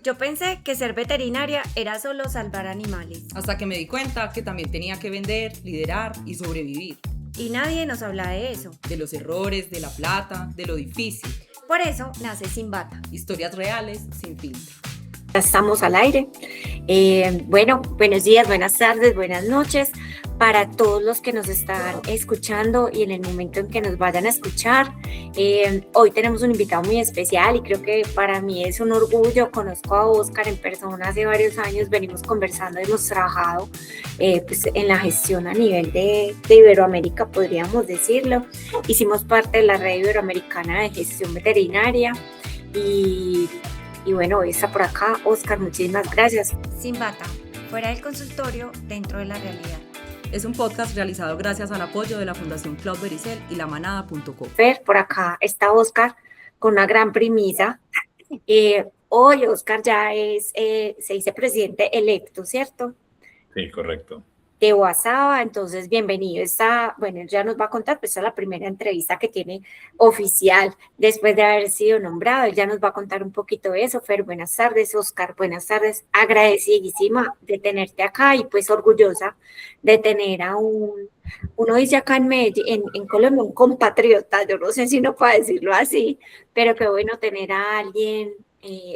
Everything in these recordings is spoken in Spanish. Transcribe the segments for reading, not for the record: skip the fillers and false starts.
Yo pensé que ser veterinaria era solo salvar animales Hasta que me di cuenta que también tenía que vender, liderar y sobrevivir. y nadie nos habla de eso. De los errores, de la plata, de lo difícil. Por eso nace Sin Bata. Historias reales, sin filtro. Ya estamos al aire. Bueno, buenos días, buenas tardes, buenas noches para todos los que nos están escuchando y en el momento en que nos vayan a escuchar. Hoy tenemos un invitado muy especial y creo que para mí es un orgullo. Conozco a Oscar en persona hace varios años, venimos conversando, hemos trabajado pues en la gestión a nivel de Iberoamérica, podríamos decirlo. Hicimos parte de la red iberoamericana de gestión veterinaria y bueno, hoy está por acá Oscar, muchísimas gracias. Sin Bata, fuera del consultorio, dentro de la realidad. Es un podcast realizado gracias al apoyo de la Fundación Claude Bericel y lamanada.co. Fer, por acá está Oscar con una gran premisa. Hoy Oscar ya se dice presidente electo, ¿cierto? Sí, correcto. De WhatsApp, entonces bienvenido. Bueno, él ya nos va a contar, pues esta es la primera entrevista que tiene oficial después de haber sido nombrado. Él ya nos va a contar un poquito de eso. Fer, buenas tardes. Oscar, buenas tardes. Agradecidísima de tenerte acá y pues orgullosa de tener a uno dice acá en Medellín, en Colombia, un compatriota, yo no sé si no puedo decirlo así, pero qué bueno tener a alguien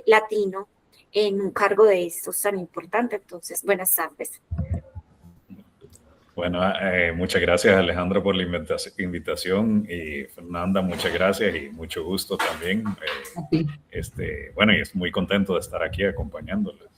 latino en un cargo de estos tan importante. Entonces, buenas tardes. Bueno, muchas gracias Alejandra por la invitación y Fernanda, muchas gracias y mucho gusto también. Bueno, y es muy contento de estar aquí acompañándoles.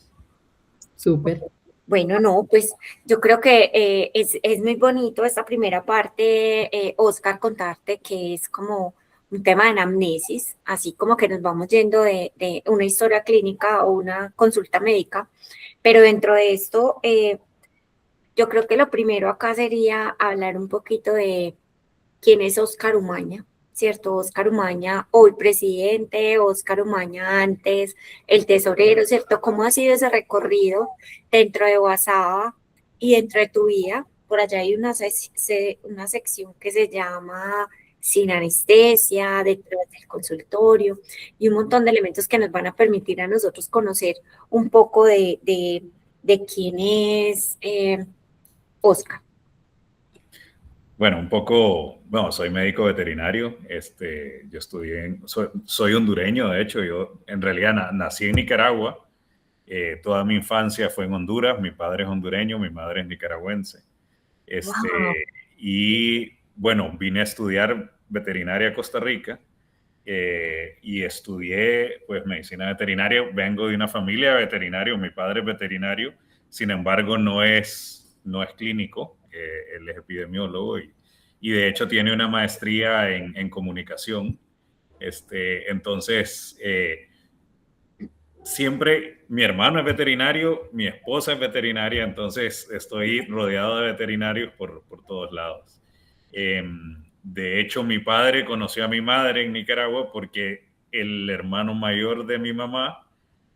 Súper. Bueno, no, pues yo creo que es muy bonito esta primera parte, Oscar, contarte que es como un tema de anamnesis, así como que nos vamos yendo de una historia clínica o una consulta médica, pero dentro de esto, yo creo que lo primero acá sería hablar un poquito de quién es Oscar Umaña, ¿cierto? Oscar Umaña, hoy presidente, Oscar Umaña antes, el tesorero, ¿cierto? ¿Cómo ha sido ese recorrido dentro de Guasaba y dentro de tu vida? Por allá hay una sección que se llama Sin Anestesia, dentro del consultorio, y un montón de elementos que nos van a permitir a nosotros conocer un poco de quién es Oscar. Bueno, un poco, bueno, soy médico veterinario, yo estudié, soy hondureño, de hecho, yo en realidad nací en Nicaragua, toda mi infancia fue en Honduras, mi padre es hondureño, mi madre es nicaragüense, Wow. y bueno, vine a estudiar veterinaria a Costa Rica, y estudié pues medicina veterinaria, vengo de una familia de veterinarios, mi padre es veterinario, sin embargo no es clínico, él es epidemiólogo y de hecho tiene una maestría en comunicación. Entonces, siempre mi hermano es veterinario, mi esposa es veterinaria, entonces estoy rodeado de veterinarios por todos lados. De hecho, mi padre conoció a mi madre en Nicaragua porque el hermano mayor de mi mamá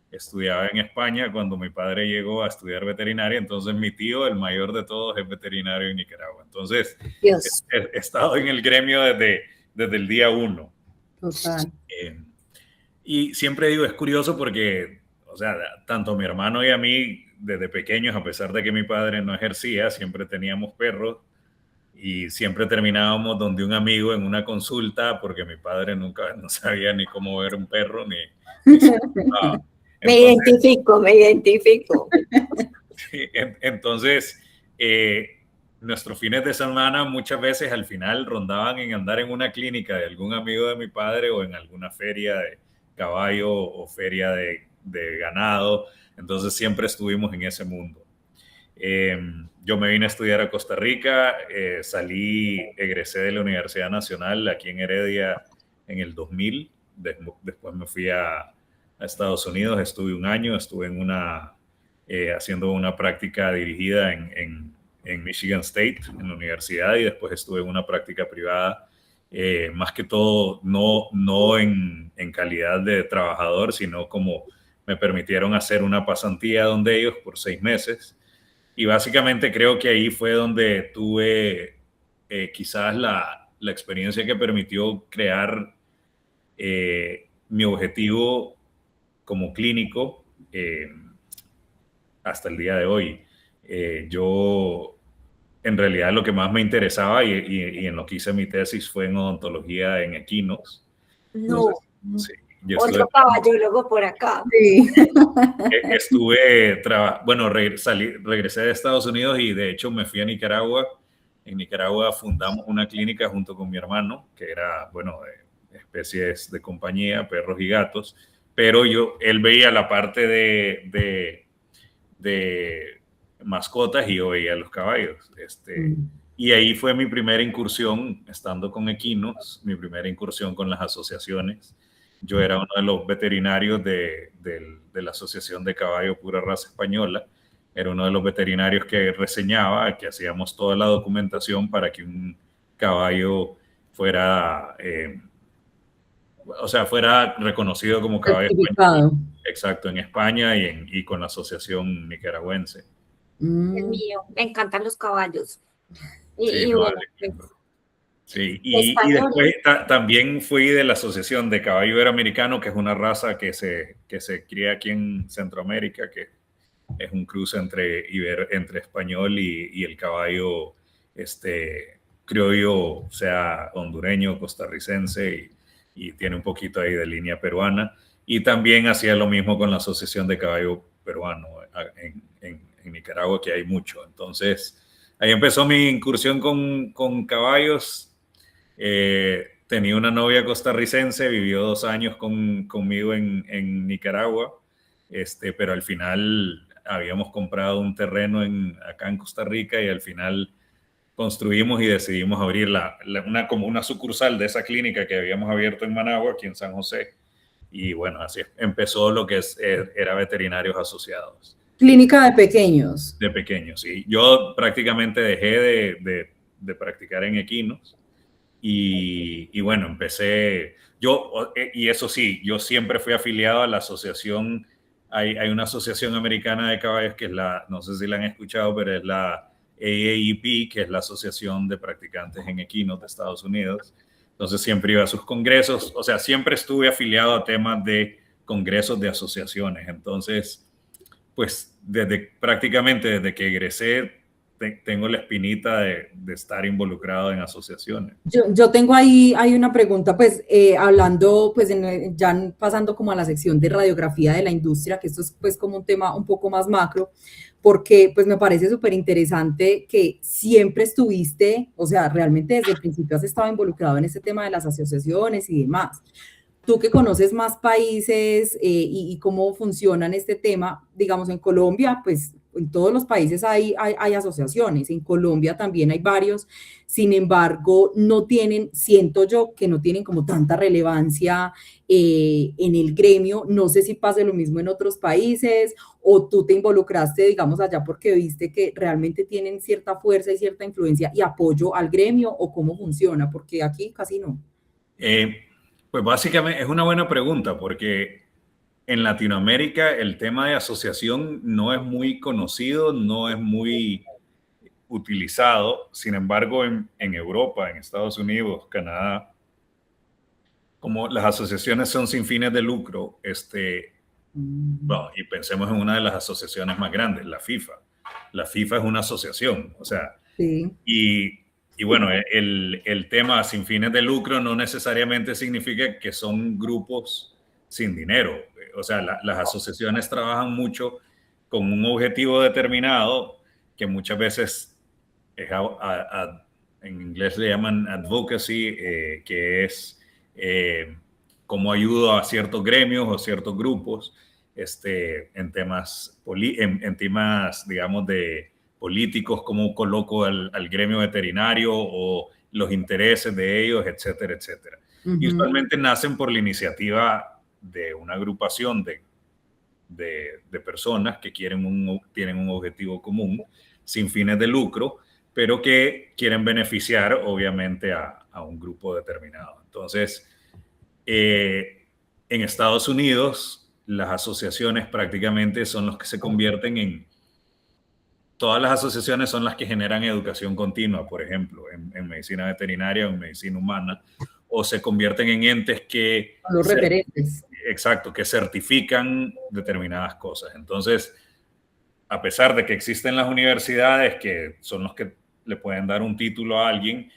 estudiaba en España cuando mi padre llegó a estudiar veterinaria, entonces mi tío, el mayor de todos, es veterinario en Nicaragua. Entonces, Dios. he estado en el gremio desde el día uno. Total. Y siempre digo, es curioso porque, o sea, tanto mi hermano y a mí, desde pequeños, a pesar de que mi padre no ejercía, siempre teníamos perros y siempre terminábamos donde un amigo en una consulta porque mi padre nunca no sabía ni cómo ver un perro ni si funcionaba. Me Entonces, identifico. sí, entonces, nuestros fines de semana muchas veces al final rondaban en andar en una clínica de algún amigo de mi padre o en alguna feria de caballo o feria de ganado. Entonces siempre estuvimos en ese mundo. Yo me vine a estudiar a Costa Rica, egresé de la Universidad Nacional aquí en Heredia en el 2000. Después me fui a Estados Unidos, estuve un año, estuve haciendo una práctica dirigida en Michigan State, en la universidad, y después estuve en una práctica privada, más que todo no en calidad de trabajador, sino como me permitieron hacer una pasantía donde ellos por 6 meses. Y básicamente creo que ahí fue donde tuve quizás la experiencia que permitió crear mi objetivo como clínico, eh, hasta el día de hoy. Yo, en realidad, lo que más me interesaba y en lo que hice mi tesis fue en odontología en equinos. No, Sí, yo otro caballólogo por acá. Sí. bueno, regresé de Estados Unidos y de hecho me fui a Nicaragua. En Nicaragua fundamos una clínica junto con mi hermano, que era, bueno, especies de compañía, perros y gatos, pero él veía la parte de mascotas y yo veía los caballos. Y ahí fue mi primera incursión, estando con equinos, mi primera incursión con las asociaciones. Yo era uno de los veterinarios de la Asociación de Caballo Pura Raza Española. Era uno de los veterinarios que reseñaba, que hacíamos toda la documentación para que un caballo fuera, fuera reconocido como caballo español. Exacto, en España y con la Asociación Nicaragüense. Es mío, me encantan los caballos. Sí, y después también fui de la Asociación de Caballo Iberoamericano, que es una raza que se cría aquí en Centroamérica, que es un cruce entre español y el caballo criollo, o sea, hondureño, costarricense, y tiene un poquito ahí de línea peruana. Y también hacía lo mismo con la Asociación de Caballo Peruano en Nicaragua, que hay mucho. Entonces, ahí empezó mi incursión con caballos. Tenía una novia costarricense, vivió 2 años conmigo en Nicaragua, pero al final habíamos comprado un terreno acá en Costa Rica y al final construimos y decidimos abrir como una sucursal de esa clínica que habíamos abierto en Managua, aquí en San José. Y bueno, así empezó lo que era Veterinarios Asociados. Clínica de pequeños. De pequeños, sí. Yo prácticamente dejé de practicar en equinos y bueno, empecé, y eso sí, yo siempre fui afiliado a la asociación, hay una asociación americana de caballos que es no sé si la han escuchado, pero es la AAEP, que es la Asociación de Practicantes en Equinos de Estados Unidos. Entonces siempre iba a sus congresos, o sea, siempre estuve afiliado a temas de congresos de asociaciones. Entonces, pues prácticamente desde que egresé, tengo la espinita de estar involucrado en asociaciones. Yo tengo ahí una pregunta, pues hablando, pues ya pasando como a la sección de radiografía de la industria, que esto es pues como un tema un poco más macro, porque pues me parece súper interesante que siempre estuviste, o sea, realmente desde el principio has estado involucrado en este tema de las asociaciones y demás. Tú que conoces más países y cómo funcionan este tema, digamos en Colombia, pues en todos los países hay asociaciones, en Colombia también hay varios, sin embargo, siento yo que no tienen como tanta relevancia en el gremio. No sé si pasa lo mismo en otros países o tú te involucraste, digamos, allá porque viste que realmente tienen cierta fuerza y cierta influencia y apoyo al gremio, o cómo funciona, porque aquí casi no. Pues básicamente es una buena pregunta porque en Latinoamérica el tema de asociación no es muy conocido, no es muy utilizado. Sin embargo, en Europa, en Estados Unidos, Canadá, como las asociaciones son sin fines de lucro, bueno, y pensemos en una de las asociaciones más grandes, la FIFA. La FIFA es una asociación, o sea, sí. Y bueno, el tema sin fines de lucro no necesariamente significa que son grupos sin dinero. O sea, las asociaciones trabajan mucho con un objetivo determinado que muchas veces en inglés le llaman advocacy, que es cómo ayudo a ciertos gremios o ciertos grupos en temas, digamos, de políticos, cómo coloco al gremio veterinario o los intereses de ellos, etcétera, etcétera. Uh-huh. Y usualmente nacen por la iniciativa de una agrupación de personas que tienen un objetivo común, sin fines de lucro, pero que quieren beneficiar, obviamente, a un grupo determinado. Entonces, en Estados Unidos, las asociaciones prácticamente son los que se convierten todas las asociaciones son las que generan educación continua, por ejemplo, en medicina veterinaria o en medicina humana, o se convierten en entes que... Los referentes. exacto, que certifican determinadas cosas. Entonces, a pesar de que existen las universidades que son los que le pueden dar un título a alguien,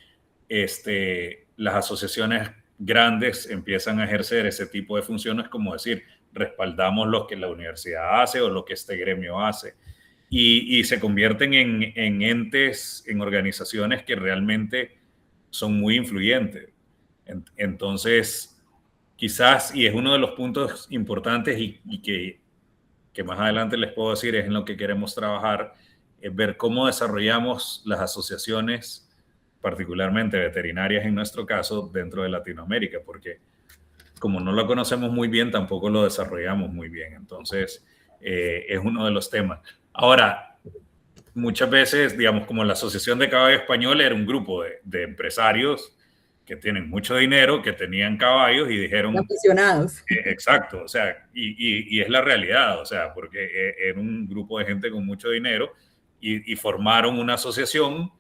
las asociaciones grandes empiezan a ejercer ese tipo de funciones, como decir, respaldamos lo que la universidad hace o lo que este gremio hace. Y se convierten en entes, en organizaciones que realmente son muy influyentes. Entonces, quizás, y es uno de los puntos importantes y que más adelante les puedo decir es en lo que queremos trabajar, es ver cómo desarrollamos las asociaciones, particularmente veterinarias en nuestro caso, dentro de Latinoamérica, porque como no lo conocemos muy bien, tampoco lo desarrollamos muy bien. Entonces, es uno de los temas. Ahora, muchas veces, digamos, como la Asociación de Caballo Español era un grupo de empresarios que tienen mucho dinero, que tenían caballos y dijeron... Aficionados. Exacto, o sea, y es la realidad, o sea, porque era un grupo de gente con mucho dinero y formaron una asociación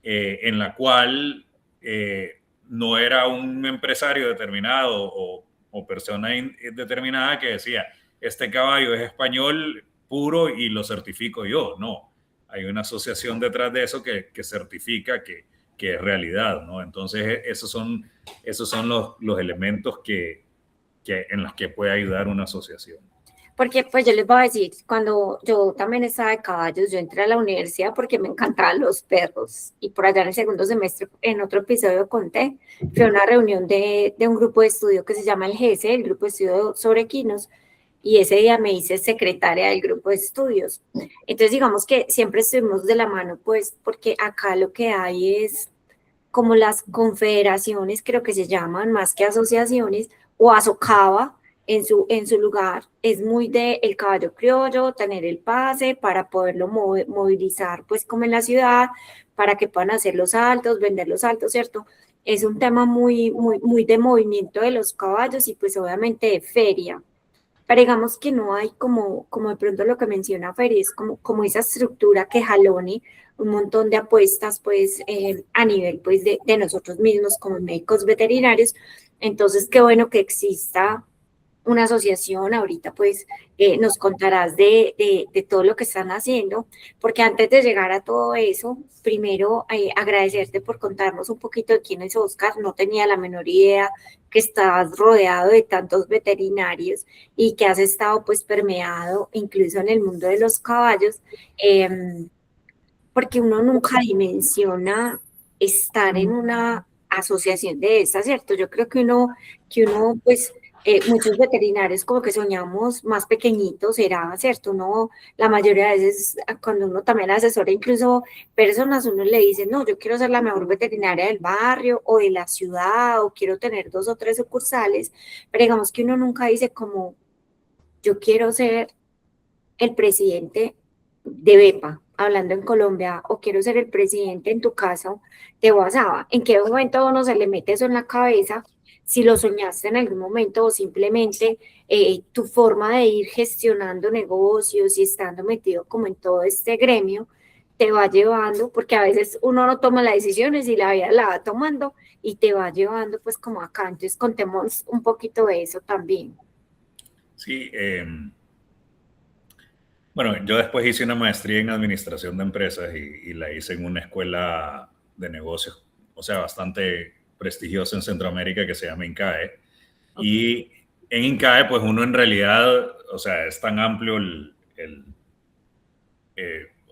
en la cual no era un empresario determinado o persona determinada que decía, este caballo es español puro y lo certifico yo. No, hay una asociación detrás de eso que certifica que es realidad, ¿no? Entonces, esos son los elementos en los que puede ayudar una asociación. Porque pues yo les voy a decir, cuando yo también estaba de caballos, yo entré a la universidad porque me encantaban los perros y por allá en el segundo semestre, en otro episodio conté, fue una reunión de un grupo de estudio que se llama el GESE, el grupo de estudio sobre equinos, y ese día me hice secretaria del grupo de estudios. Entonces digamos que siempre estuvimos de la mano, pues porque acá lo que hay es como las confederaciones, creo que se llaman, más que asociaciones, o Asocava en su lugar, es muy de el caballo criollo, tener el pase para poderlo movilizar, pues como en la ciudad, para que puedan hacer los saltos, vender los saltos, ¿cierto? Es un tema muy de movimiento de los caballos y pues obviamente de feria. Pero digamos que no hay como de pronto lo que menciona Feri, es como esa estructura que jalone un montón de apuestas pues a nivel pues de nosotros mismos como médicos veterinarios. Entonces, qué bueno que exista una asociación, ahorita pues nos contarás de todo lo que están haciendo, porque antes de llegar a todo eso, primero agradecerte por contarnos un poquito de quién es Oscar, no tenía la menor idea que estás rodeado de tantos veterinarios y que has estado pues permeado incluso en el mundo de los caballos, porque uno nunca dimensiona estar en una asociación de estas, ¿cierto? Yo creo que uno pues muchos veterinarios como que soñamos más pequeñitos, era cierto, uno, la mayoría de veces cuando uno también asesora incluso personas, uno le dice, no, yo quiero ser la mejor veterinaria del barrio o de la ciudad o quiero tener 2 o 3 sucursales, pero digamos que uno nunca dice como, yo quiero ser el presidente de Bepa, hablando en Colombia, o quiero ser el presidente en tu casa de WhatsApp. ¿En qué momento a uno se le mete eso en la cabeza? Si lo soñaste en algún momento o simplemente tu forma de ir gestionando negocios y estando metido como en todo este gremio te va llevando, porque a veces uno no toma las decisiones y la vida la va tomando y te va llevando pues como acá. Entonces contemos un poquito de eso también. Sí, bueno, yo después hice una maestría en administración de empresas y la hice en una escuela de negocios, o sea, bastante prestigiosa en Centroamérica que se llama INCAE. Y en INCAE, pues uno en realidad, o sea, es tan amplio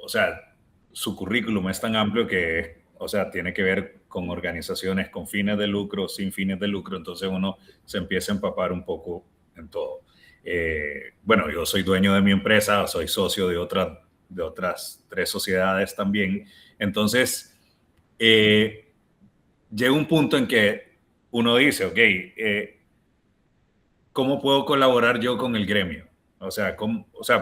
o sea, su currículum es tan amplio que, o sea, tiene que ver con organizaciones con fines de lucro, sin fines de lucro, entonces uno se empieza a empapar un poco en todo. Bueno, yo soy dueño de mi empresa, soy socio de otras 3 sociedades también. Entonces, llega un punto en que uno dice, ok, ¿cómo puedo colaborar yo con el gremio? O sea,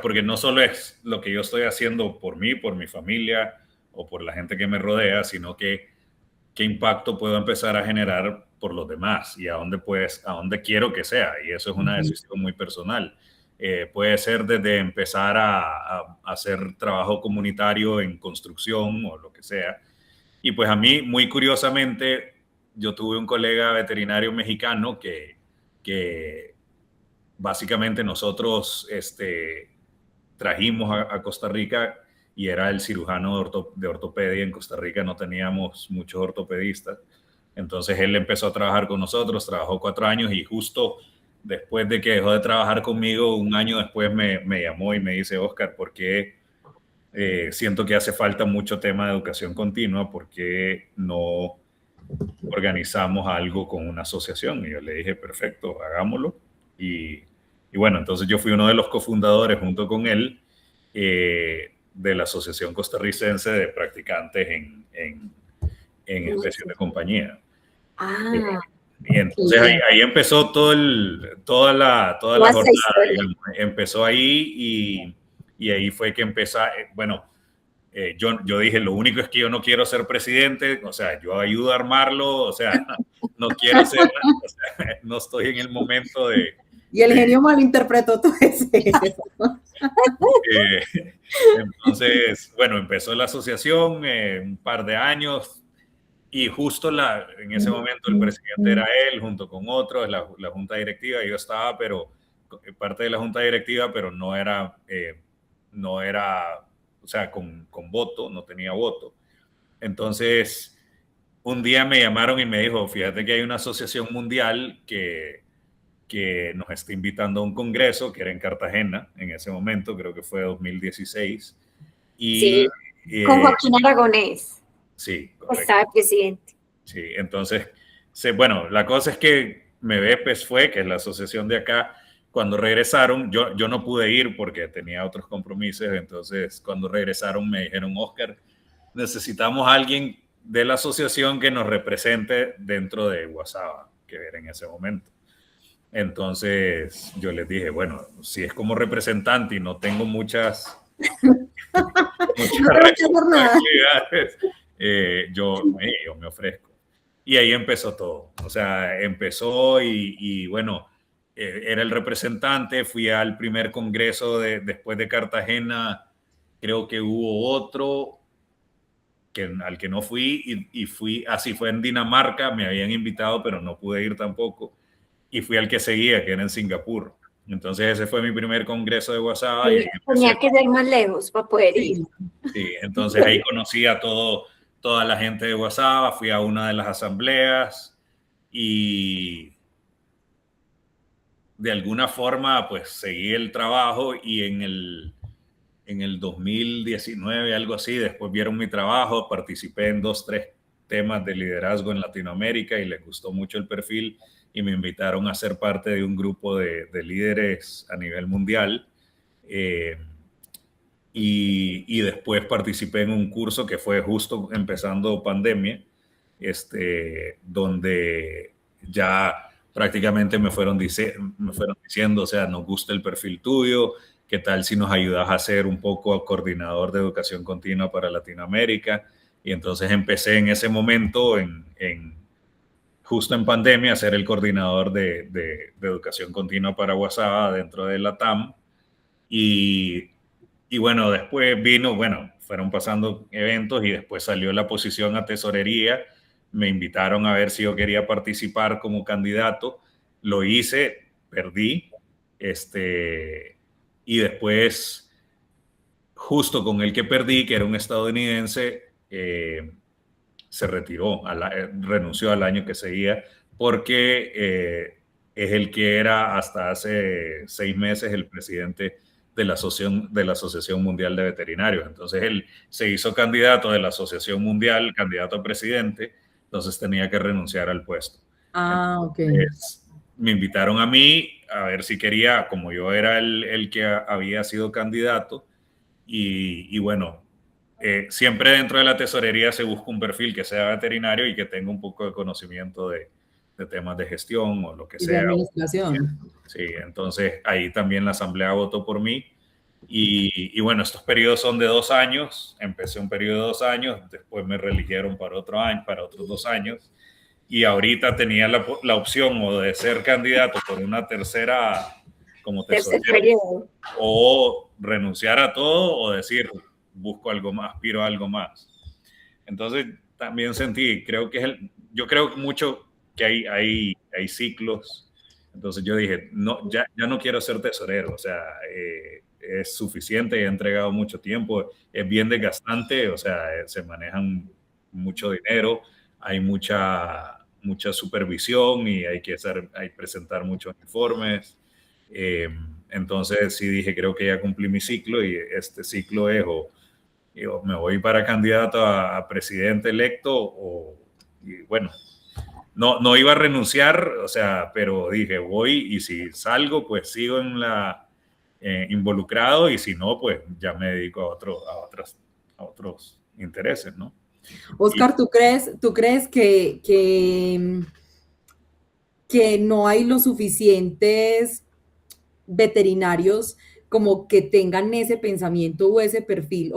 porque no solo es lo que yo estoy haciendo por mí, por mi familia o por la gente que me rodea, sino que qué impacto puedo empezar a generar por los demás y a dónde quiero que sea. Y eso es una decisión muy personal. Puede ser desde empezar a hacer trabajo comunitario en construcción o lo que sea. Y pues a mí, muy curiosamente, yo tuve un colega veterinario mexicano que básicamente nosotros trajimos a Costa Rica y era el cirujano de ortopedia. En Costa Rica no teníamos muchos ortopedistas. Entonces él empezó a trabajar con nosotros, trabajó 4 años y justo después de que dejó de trabajar conmigo, un año después me llamó y me dice, Oscar, ¿por qué siento que hace falta mucho tema de educación continua? ¿Por qué no organizamos algo con una asociación? Y yo le dije, perfecto, hagámoslo. Y bueno, entonces yo fui uno de los cofundadores junto con él de la Asociación Costarricense de Practicantes en Inspección de Compañía. Y entonces ahí empezó toda la jornada, digamos. Empezó ahí y ahí fue que empezó, bueno, yo dije, lo único es que yo no quiero ser presidente, o sea, yo ayudo a armarlo, o sea, no quiero ser, o sea, no estoy en el momento de... Y el genio malinterpretó todo eso. Entonces, bueno, empezó la asociación un par de años y justo en ese momento el presidente era él junto con otros, la junta directiva. Yo estaba, pero parte de la junta directiva, pero no era, o sea, con voto, no tenía voto. Entonces, un día me llamaron y me dijo, fíjate que hay una asociación mundial que nos está invitando a un congreso, que era en Cartagena en ese momento, creo que fue 2016. Sí, con Joaquín Aragonés. Sí, correcto. Estaba el presidente. Sí, entonces, bueno, la cosa es que MEVEPES fue, que es la asociación de acá, cuando regresaron, yo no pude ir porque tenía otros compromisos, entonces cuando regresaron me dijeron, Oscar, necesitamos a alguien de la asociación que nos represente dentro de WhatsApp, que era en ese momento. Entonces yo les dije, bueno, si es como representante y no tengo muchas responsabilidades, yo me ofrezco. Y ahí empezó todo. O sea, empezó y bueno, era el representante, fui al primer congreso después de Cartagena, creo que hubo otro al que no fui y fui, así fue en Dinamarca, me habían invitado, pero no pude ir tampoco. Y fui al que seguía, que era en Singapur. Entonces ese fue mi primer congreso de WhatsApp. Sí, tenía que ser más lejos para poder ir. Sí, entonces ahí conocí a toda la gente de WhatsApp, fui a una de las asambleas y de alguna forma pues seguí el trabajo y en el 2019, algo así, después vieron mi trabajo, participé en 2-3 temas de liderazgo en Latinoamérica y les gustó mucho el perfil y me invitaron a ser parte de un grupo de líderes a nivel mundial. Y después participé en un curso que fue justo empezando pandemia, donde ya prácticamente me fueron diciendo, o sea, nos gusta el perfil tuyo, ¿qué tal si nos ayudas a ser un poco coordinador de educación continua para Latinoamérica? Y entonces empecé en ese momento, justo en pandemia, a ser el coordinador de educación continua para WhatsApp dentro de la TAM. Y bueno, después fueron pasando eventos y después salió la posición a tesorería. Me invitaron a ver si yo quería participar como candidato. Lo hice, perdí. Y después, justo con el que perdí, que era un estadounidense, se retiró, renunció al año que seguía, porque es el que era hasta hace 6 meses el presidente de la Asociación Mundial de Veterinarios. Entonces él se hizo candidato de la Asociación Mundial, candidato a presidente, entonces tenía que renunciar al puesto. Entonces, me invitaron a mí a ver si quería, como yo era el que había sido candidato, y bueno, siempre dentro de la tesorería se busca un perfil que sea veterinario y que tenga un poco de conocimiento de temas de gestión o lo que sea. De administración. Sí, entonces ahí también la asamblea votó por mí. Y bueno, estos periodos son de 2 años. Empecé un periodo de 2 años, después me reeligieron para otro año, para otros 2 años. Y ahorita tenía la opción o de ser candidato por una tercera como tesorero, o renunciar a todo o decir, busco algo más, aspiro a algo más. Entonces también sentí, yo creo mucho que hay ciclos. Entonces yo dije, no, ya no quiero ser tesorero, o sea, es suficiente, he entregado mucho tiempo, es bien desgastante, o sea, se manejan mucho dinero, hay mucha supervisión y hay que presentar muchos informes. Entonces sí dije, creo que ya cumplí mi ciclo y este ciclo es o me voy para candidato a presidente electo y bueno, no iba a renunciar, o sea, pero dije, voy y si salgo, pues sigo involucrado y si no, pues ya me dedico a otros intereses, ¿no? Oscar, ¿tú crees que no hay los suficientes veterinarios como que tengan ese pensamiento o ese perfil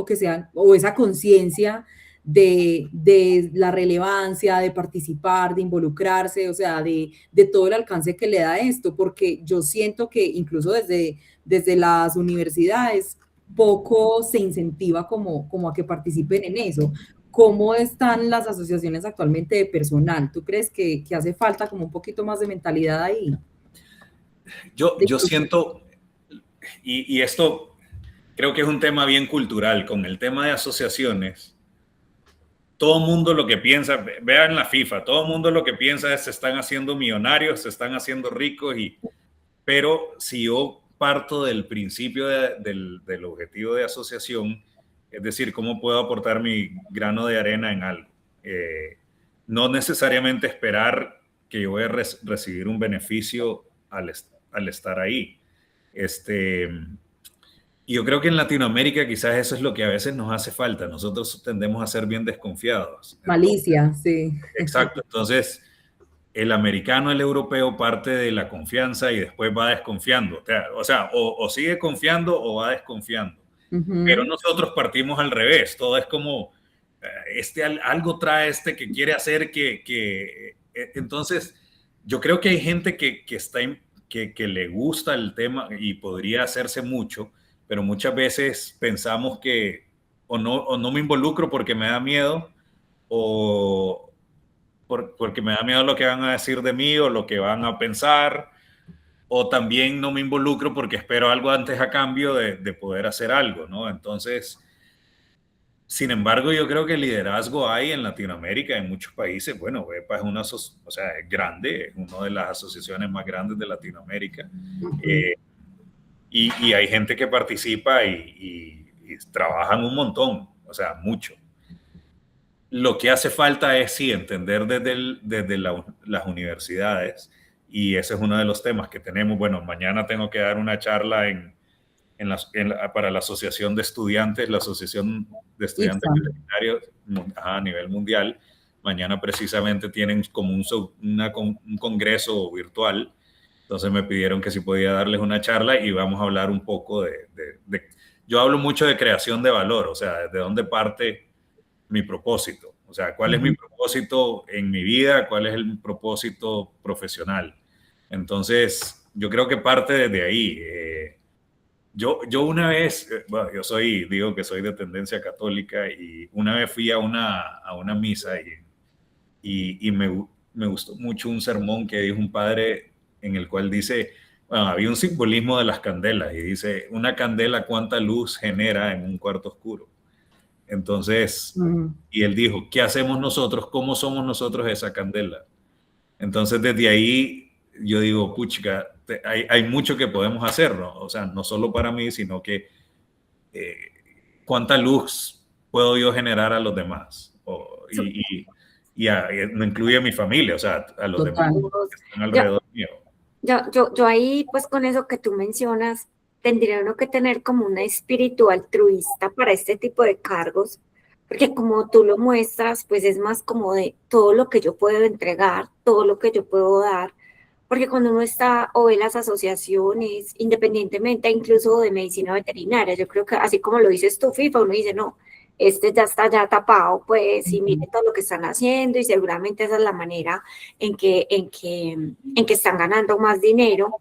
o esa conciencia de la relevancia, de participar, de involucrarse, o sea, de todo el alcance que le da esto? Porque yo siento que incluso desde las universidades poco se incentiva como a que participen en eso. ¿Cómo están las asociaciones actualmente de personal? ¿Tú crees que hace falta como un poquito más de mentalidad ahí? Yo siento, y esto creo que es un tema bien cultural, con el tema de asociaciones, todo el mundo lo que piensa, vean la FIFA, todo el mundo lo que piensa es se están haciendo millonarios, se están haciendo ricos, pero si yo parto del principio del objetivo de asociación, es decir, cómo puedo aportar mi grano de arena en algo. No necesariamente esperar que yo voy a recibir un beneficio al estar ahí. Y yo creo que en Latinoamérica quizás eso es lo que a veces nos hace falta. Nosotros tendemos a ser bien desconfiados. Malicia, sí. Exacto. Entonces, el americano, el europeo parte de la confianza y después va desconfiando. O sea, o sigue confiando o va desconfiando. Pero nosotros partimos al revés. Todo es como, algo trae que quiere hacer entonces, yo creo que hay gente que le gusta el tema y podría hacerse mucho, pero muchas veces pensamos que o no me involucro porque me da miedo porque me da miedo lo que van a decir de mí o lo que van a pensar, o también no me involucro porque espero algo antes a cambio de poder hacer algo, ¿no? Entonces, sin embargo, yo creo que liderazgo hay en Latinoamérica, en muchos países. Bueno, VEPA es grande, es una de las asociaciones más grandes de Latinoamérica. Y hay gente que participa y trabajan un montón, o sea, mucho. Lo que hace falta es, sí, entender desde las universidades, y ese es uno de los temas que tenemos. Bueno, mañana tengo que dar una charla para la Asociación de Estudiantes, la Asociación de Estudiantes Veterinarios a nivel mundial. Mañana precisamente tienen como un congreso virtual, entonces me pidieron que si podía darles una charla y vamos a hablar un poco yo hablo mucho de creación de valor, o sea, de dónde parte mi propósito, o sea, cuál es mi propósito en mi vida, cuál es el propósito profesional. Entonces, yo creo que parte desde ahí. Yo una vez, bueno, digo que soy de tendencia católica, y una vez fui a una misa y me gustó mucho un sermón que dijo un padre en el cual dice, bueno, había un simbolismo de las candelas y dice, una candela, ¿cuánta luz genera en un cuarto oscuro? Entonces, y él dijo, ¿qué hacemos nosotros? ¿Cómo somos nosotros esa candela? Entonces, desde ahí yo digo, puchica, hay mucho que podemos hacer, ¿no? O sea, no solo para mí, sino que cuánta luz puedo yo generar a los demás. No incluye a mi familia, o sea, a los demás que están alrededor mío. Yo ahí, pues con eso que tú mencionas, tendría uno que tener como un espíritu altruista para este tipo de cargos, porque como tú lo muestras, pues es más como de todo lo que yo puedo entregar, todo lo que yo puedo dar, porque cuando uno está o ve las asociaciones, independientemente incluso de medicina veterinaria, yo creo que así como lo dices tú, FIFA, uno dice, no, ya está ya tapado, pues, y mire todo lo que están haciendo, y seguramente esa es la manera en que están ganando más dinero.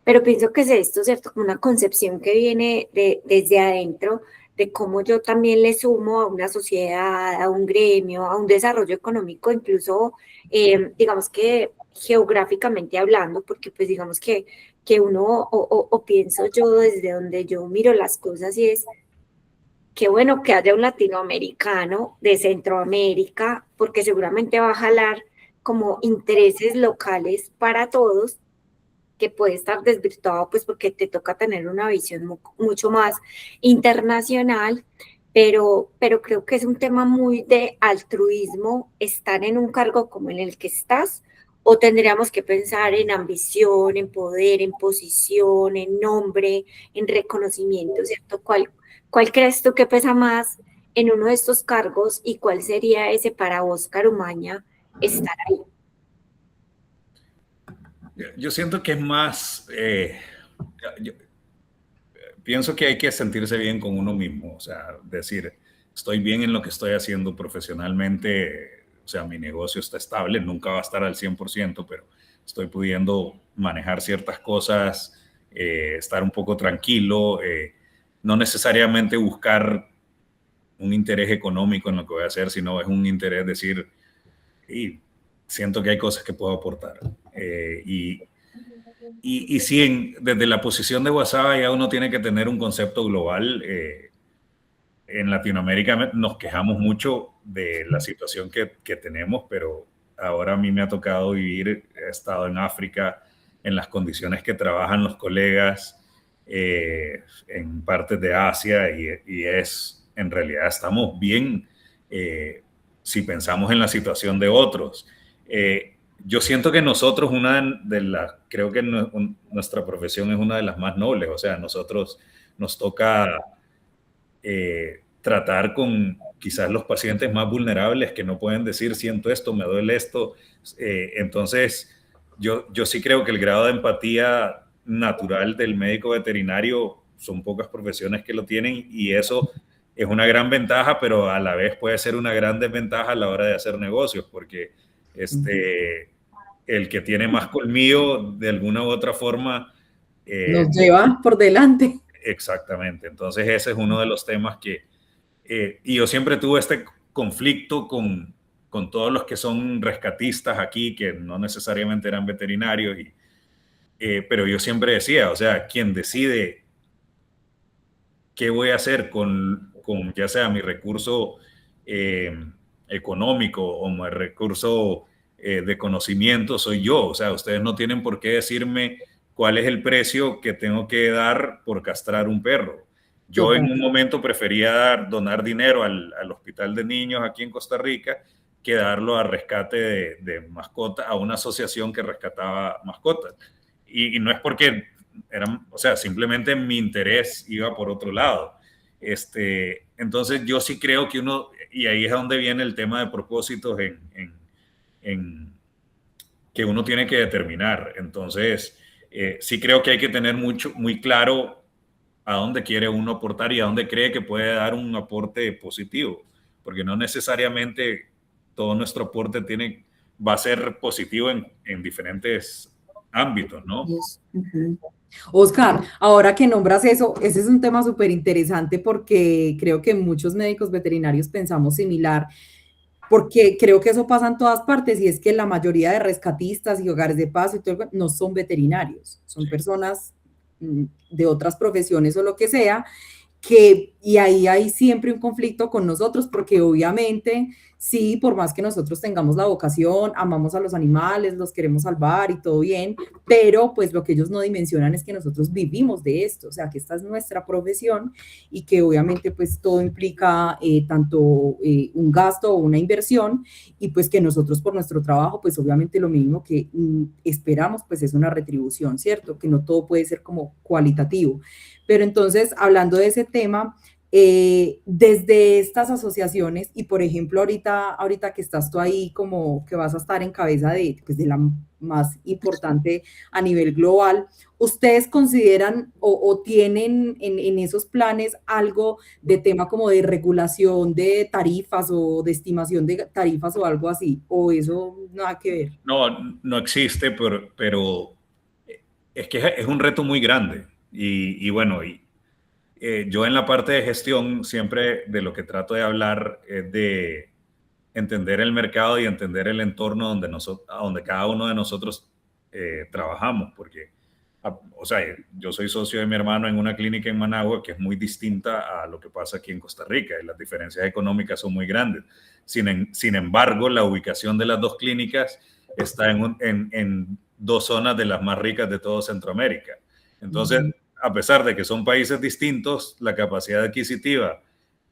Pero pienso que es esto, ¿cierto? Como una concepción que viene desde adentro, de cómo yo también le sumo a una sociedad, a un gremio, a un desarrollo económico, incluso, digamos que geográficamente hablando, porque pues digamos que uno, o pienso yo desde donde yo miro las cosas y es, qué bueno que haya un latinoamericano de Centroamérica, porque seguramente va a jalar como intereses locales para todos, que puede estar desvirtuado, pues porque te toca tener una visión mucho más internacional, pero creo que es un tema muy de altruismo estar en un cargo como en el que estás, o tendríamos que pensar en ambición, en poder, en posición, en nombre, en reconocimiento, ¿cierto? ¿Cuál crees tú que pesa más en uno de estos cargos y cuál sería ese para Óscar Umaña estar ahí? Yo siento que es más, yo pienso que hay que sentirse bien con uno mismo, o sea, decir, estoy bien en lo que estoy haciendo profesionalmente, o sea, mi negocio está estable, nunca va a estar al 100%, pero estoy pudiendo manejar ciertas cosas, estar un poco tranquilo, no necesariamente buscar un interés económico en lo que voy a hacer, sino es un interés decir, y siento que hay cosas que puedo aportar. Y sí, desde la posición de WhatsApp ya uno tiene que tener un concepto global. En Latinoamérica nos quejamos mucho de la situación que tenemos, pero ahora a mí me ha tocado vivir, he estado en África, en las condiciones que trabajan los colegas, en partes de Asia, y es, en realidad estamos bien si pensamos en la situación de otros. Yo siento que nosotros, creo que nuestra profesión es una de las más nobles, o sea, nosotros nos toca tratar con quizás los pacientes más vulnerables que no pueden decir siento esto, me duele esto. Entonces, yo sí creo que el grado de empatía natural del médico veterinario son pocas profesiones que lo tienen, y eso es una gran ventaja, pero a la vez puede ser una gran desventaja a la hora de hacer negocios, porque el que tiene más colmillo de alguna u otra forma nos lleva por delante. exactamente. Entonces ese es uno de los temas y yo siempre tuve este conflicto con todos los que son rescatistas aquí, que no necesariamente eran veterinarios, pero yo siempre decía, o sea, quien decide qué voy a hacer con ya sea mi recurso económico o mi recurso de conocimiento, soy yo. O sea, ustedes no tienen por qué decirme cuál es el precio que tengo que dar por castrar un perro. Yo en un momento prefería donar dinero al hospital de niños aquí en Costa Rica que darlo a rescate de mascotas, a una asociación que rescataba mascotas. Y no es porque o sea, simplemente mi interés iba por otro lado. Entonces yo sí creo que uno, y ahí es donde viene el tema de propósitos en que uno tiene que determinar. Entonces, sí creo que hay que tener muy claro a dónde quiere uno aportar y a dónde cree que puede dar un aporte positivo, porque no necesariamente todo nuestro aporte va a ser positivo en diferentes ámbitos, ¿no? Oscar, ahora que nombras eso, ese es un tema súper interesante porque creo que muchos médicos veterinarios pensamos similar, porque creo que eso pasa en todas partes y es que la mayoría de rescatistas y hogares de paz y todo no son veterinarios, son personas de otras profesiones o lo que sea, y ahí hay siempre un conflicto con nosotros, porque obviamente, sí, por más que nosotros tengamos la vocación, amamos a los animales, los queremos salvar y todo bien, pero pues lo que ellos no dimensionan es que nosotros vivimos de esto, o sea, que esta es nuestra profesión y que obviamente pues todo implica tanto un gasto o una inversión, y pues que nosotros por nuestro trabajo, pues obviamente lo mínimo que esperamos pues es una retribución, ¿cierto? Que no todo puede ser como cualitativo. Pero entonces, hablando de ese tema, desde estas asociaciones, y por ejemplo, ahorita que estás tú ahí como que vas a estar en cabeza pues de la más importante a nivel global, ¿ustedes consideran o tienen en esos planes algo de tema como de regulación de tarifas o de estimación de tarifas o algo así? ¿O eso nada que ver? No, no existe, pero es que es un reto muy grande. Y bueno, yo en la parte de gestión siempre de lo que trato de hablar es de entender el mercado y entender el entorno donde cada uno de nosotros trabajamos, porque, o sea, yo soy socio de mi hermano en una clínica en Managua que es muy distinta a lo que pasa aquí en Costa Rica y las diferencias económicas son muy grandes. Sin embargo, la ubicación de las dos clínicas está en dos zonas de las más ricas de todo Centroamérica. Entonces, a pesar de que son países distintos, la capacidad adquisitiva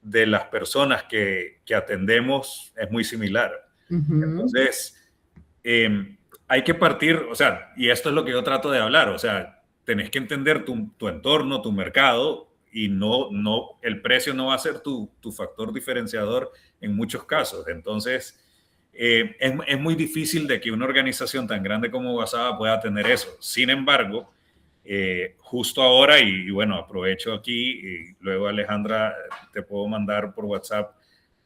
de las personas que atendemos es muy similar. Entonces, hay que partir, o sea, y esto es lo que yo trato de hablar, o sea, tenés que entender tu entorno, tu mercado, y no, el precio no va a ser tu factor diferenciador en muchos casos. Entonces, es muy difícil de que una organización tan grande como Guasava pueda tener eso. Sin embargo, justo ahora, y bueno, aprovecho aquí, y luego Alejandra, te puedo mandar por WhatsApp,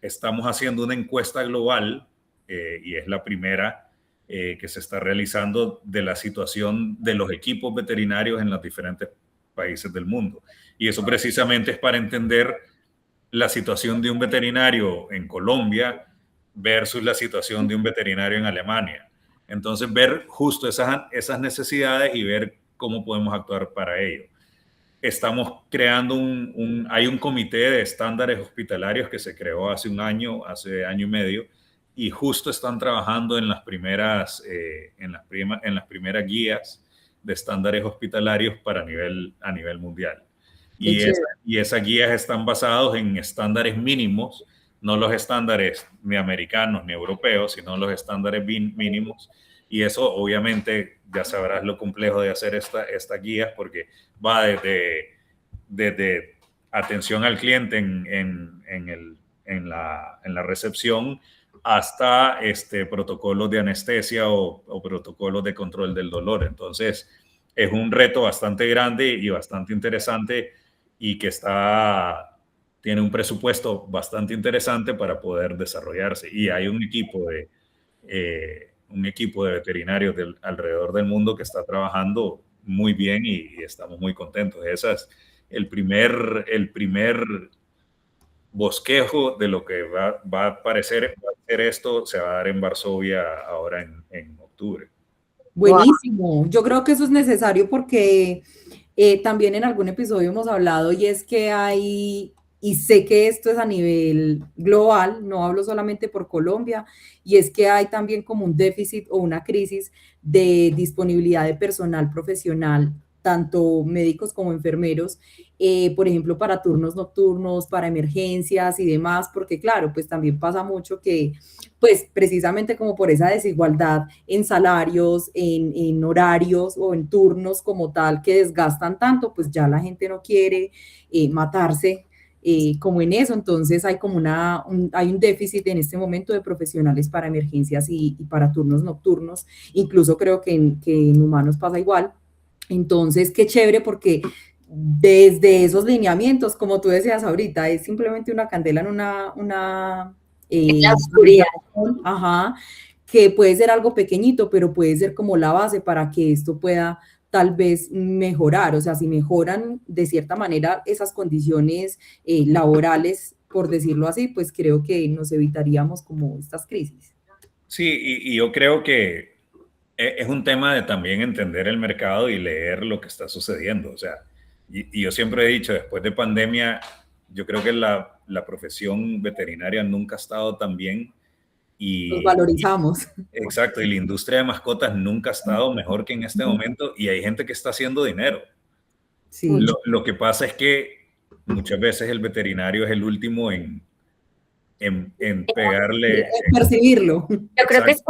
estamos haciendo una encuesta global, y es la primera que se está realizando de la situación de los equipos veterinarios en los diferentes países del mundo. Y eso precisamente es para entender la situación de un veterinario en Colombia versus la situación de un veterinario en Alemania. Entonces, ver justo esas necesidades y ver cómo podemos actuar para ello. Estamos creando hay un comité de estándares hospitalarios que se creó hace año y medio, y justo están trabajando en las primeras guías de estándares hospitalarios a nivel mundial. Y esas guías están basadas en estándares mínimos, no los estándares ni americanos ni europeos, sino los estándares mínimos. Y eso, obviamente, ya sabrás lo complejo de hacer estas guías, porque va desde atención al cliente en la recepción hasta protocolos de anestesia o protocolos de control del dolor. Entonces, es un reto bastante grande y bastante interesante, y que tiene un presupuesto bastante interesante para poder desarrollarse. Y hay un equipo de veterinarios alrededor del mundo que está trabajando muy bien, y estamos muy contentos. Ese es el primer bosquejo de lo que va a ser esto. Se va a dar en Varsovia ahora en octubre. Buenísimo. Yo creo que eso es necesario porque también en algún episodio hemos hablado, y es que y sé que esto es a nivel global, no hablo solamente por Colombia, y es que hay también como un déficit o una crisis de disponibilidad de personal profesional, tanto médicos como enfermeros, por ejemplo, para turnos nocturnos, para emergencias y demás, porque claro, pues también pasa mucho que, pues precisamente como por esa desigualdad en salarios, en horarios o en turnos como tal, que desgastan tanto, pues ya la gente no quiere matarse como en eso. Entonces hay como hay un déficit en este momento de profesionales para emergencias y para turnos nocturnos. Incluso creo que en humanos pasa igual. Entonces, qué chévere, porque desde esos lineamientos, como tú decías ahorita, es simplemente una candela en la oscuridad. Ajá, que puede ser algo pequeñito, pero puede ser como la base para que esto pueda tal vez mejorar. O sea, si mejoran de cierta manera esas condiciones laborales, por decirlo así, pues creo que nos evitaríamos como estas crisis. Sí, y yo creo que es un tema de también entender el mercado y leer lo que está sucediendo. O sea, y yo siempre he dicho, después de pandemia, yo creo que la profesión veterinaria nunca ha estado tan bien. Nos valorizamos. Exacto, y la industria de mascotas nunca ha estado mejor que en este momento, y hay gente que está haciendo dinero. Sí. Lo que pasa es que muchas veces el veterinario es el último en pegarle. En percibirlo. Yo creo que es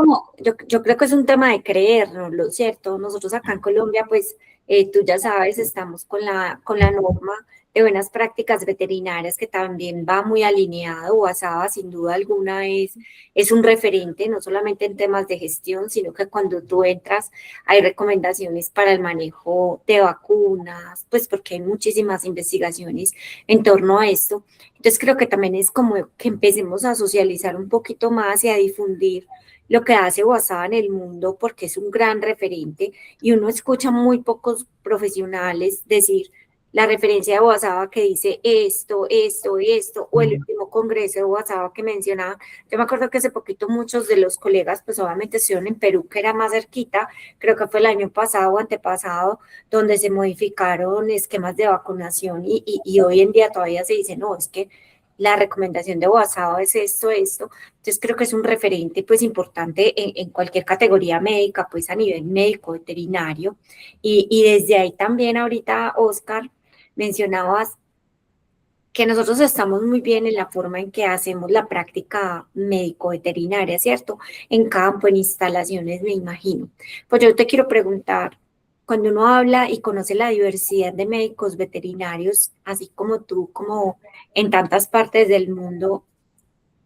yo creo que es un tema de creernos, ¿lo cierto? Nosotros acá en Colombia, pues, tú ya sabes, estamos con la norma de buenas prácticas veterinarias, que también va muy alineado. Guasava, sin duda alguna, es un referente, no solamente en temas de gestión, sino que cuando tú entras hay recomendaciones para el manejo de vacunas, pues porque hay muchísimas investigaciones en torno a esto. Entonces creo que también es como que empecemos a socializar un poquito más y a difundir lo que hace Guasava en el mundo, porque es un gran referente, y uno escucha muy pocos profesionales decir la referencia de WhatsApp que dice esto, esto y esto, o el último congreso de WhatsApp que mencionaba. Yo me acuerdo que hace poquito muchos de los colegas, pues obviamente estuvieron en Perú, que era más cerquita, creo que fue el año pasado o antepasado, donde se modificaron esquemas de vacunación y hoy en día todavía se dice, no, es que la recomendación de WhatsApp es esto, esto. Entonces creo que es un referente pues importante en cualquier categoría médica, pues a nivel médico, veterinario. Y desde ahí también ahorita, Oscar, mencionabas que nosotros estamos muy bien en la forma en que hacemos la práctica médico-veterinaria, ¿cierto? En campo, en instalaciones, me imagino. Pues yo te quiero preguntar, cuando uno habla y conoce la diversidad de médicos veterinarios, así como tú, como en tantas partes del mundo,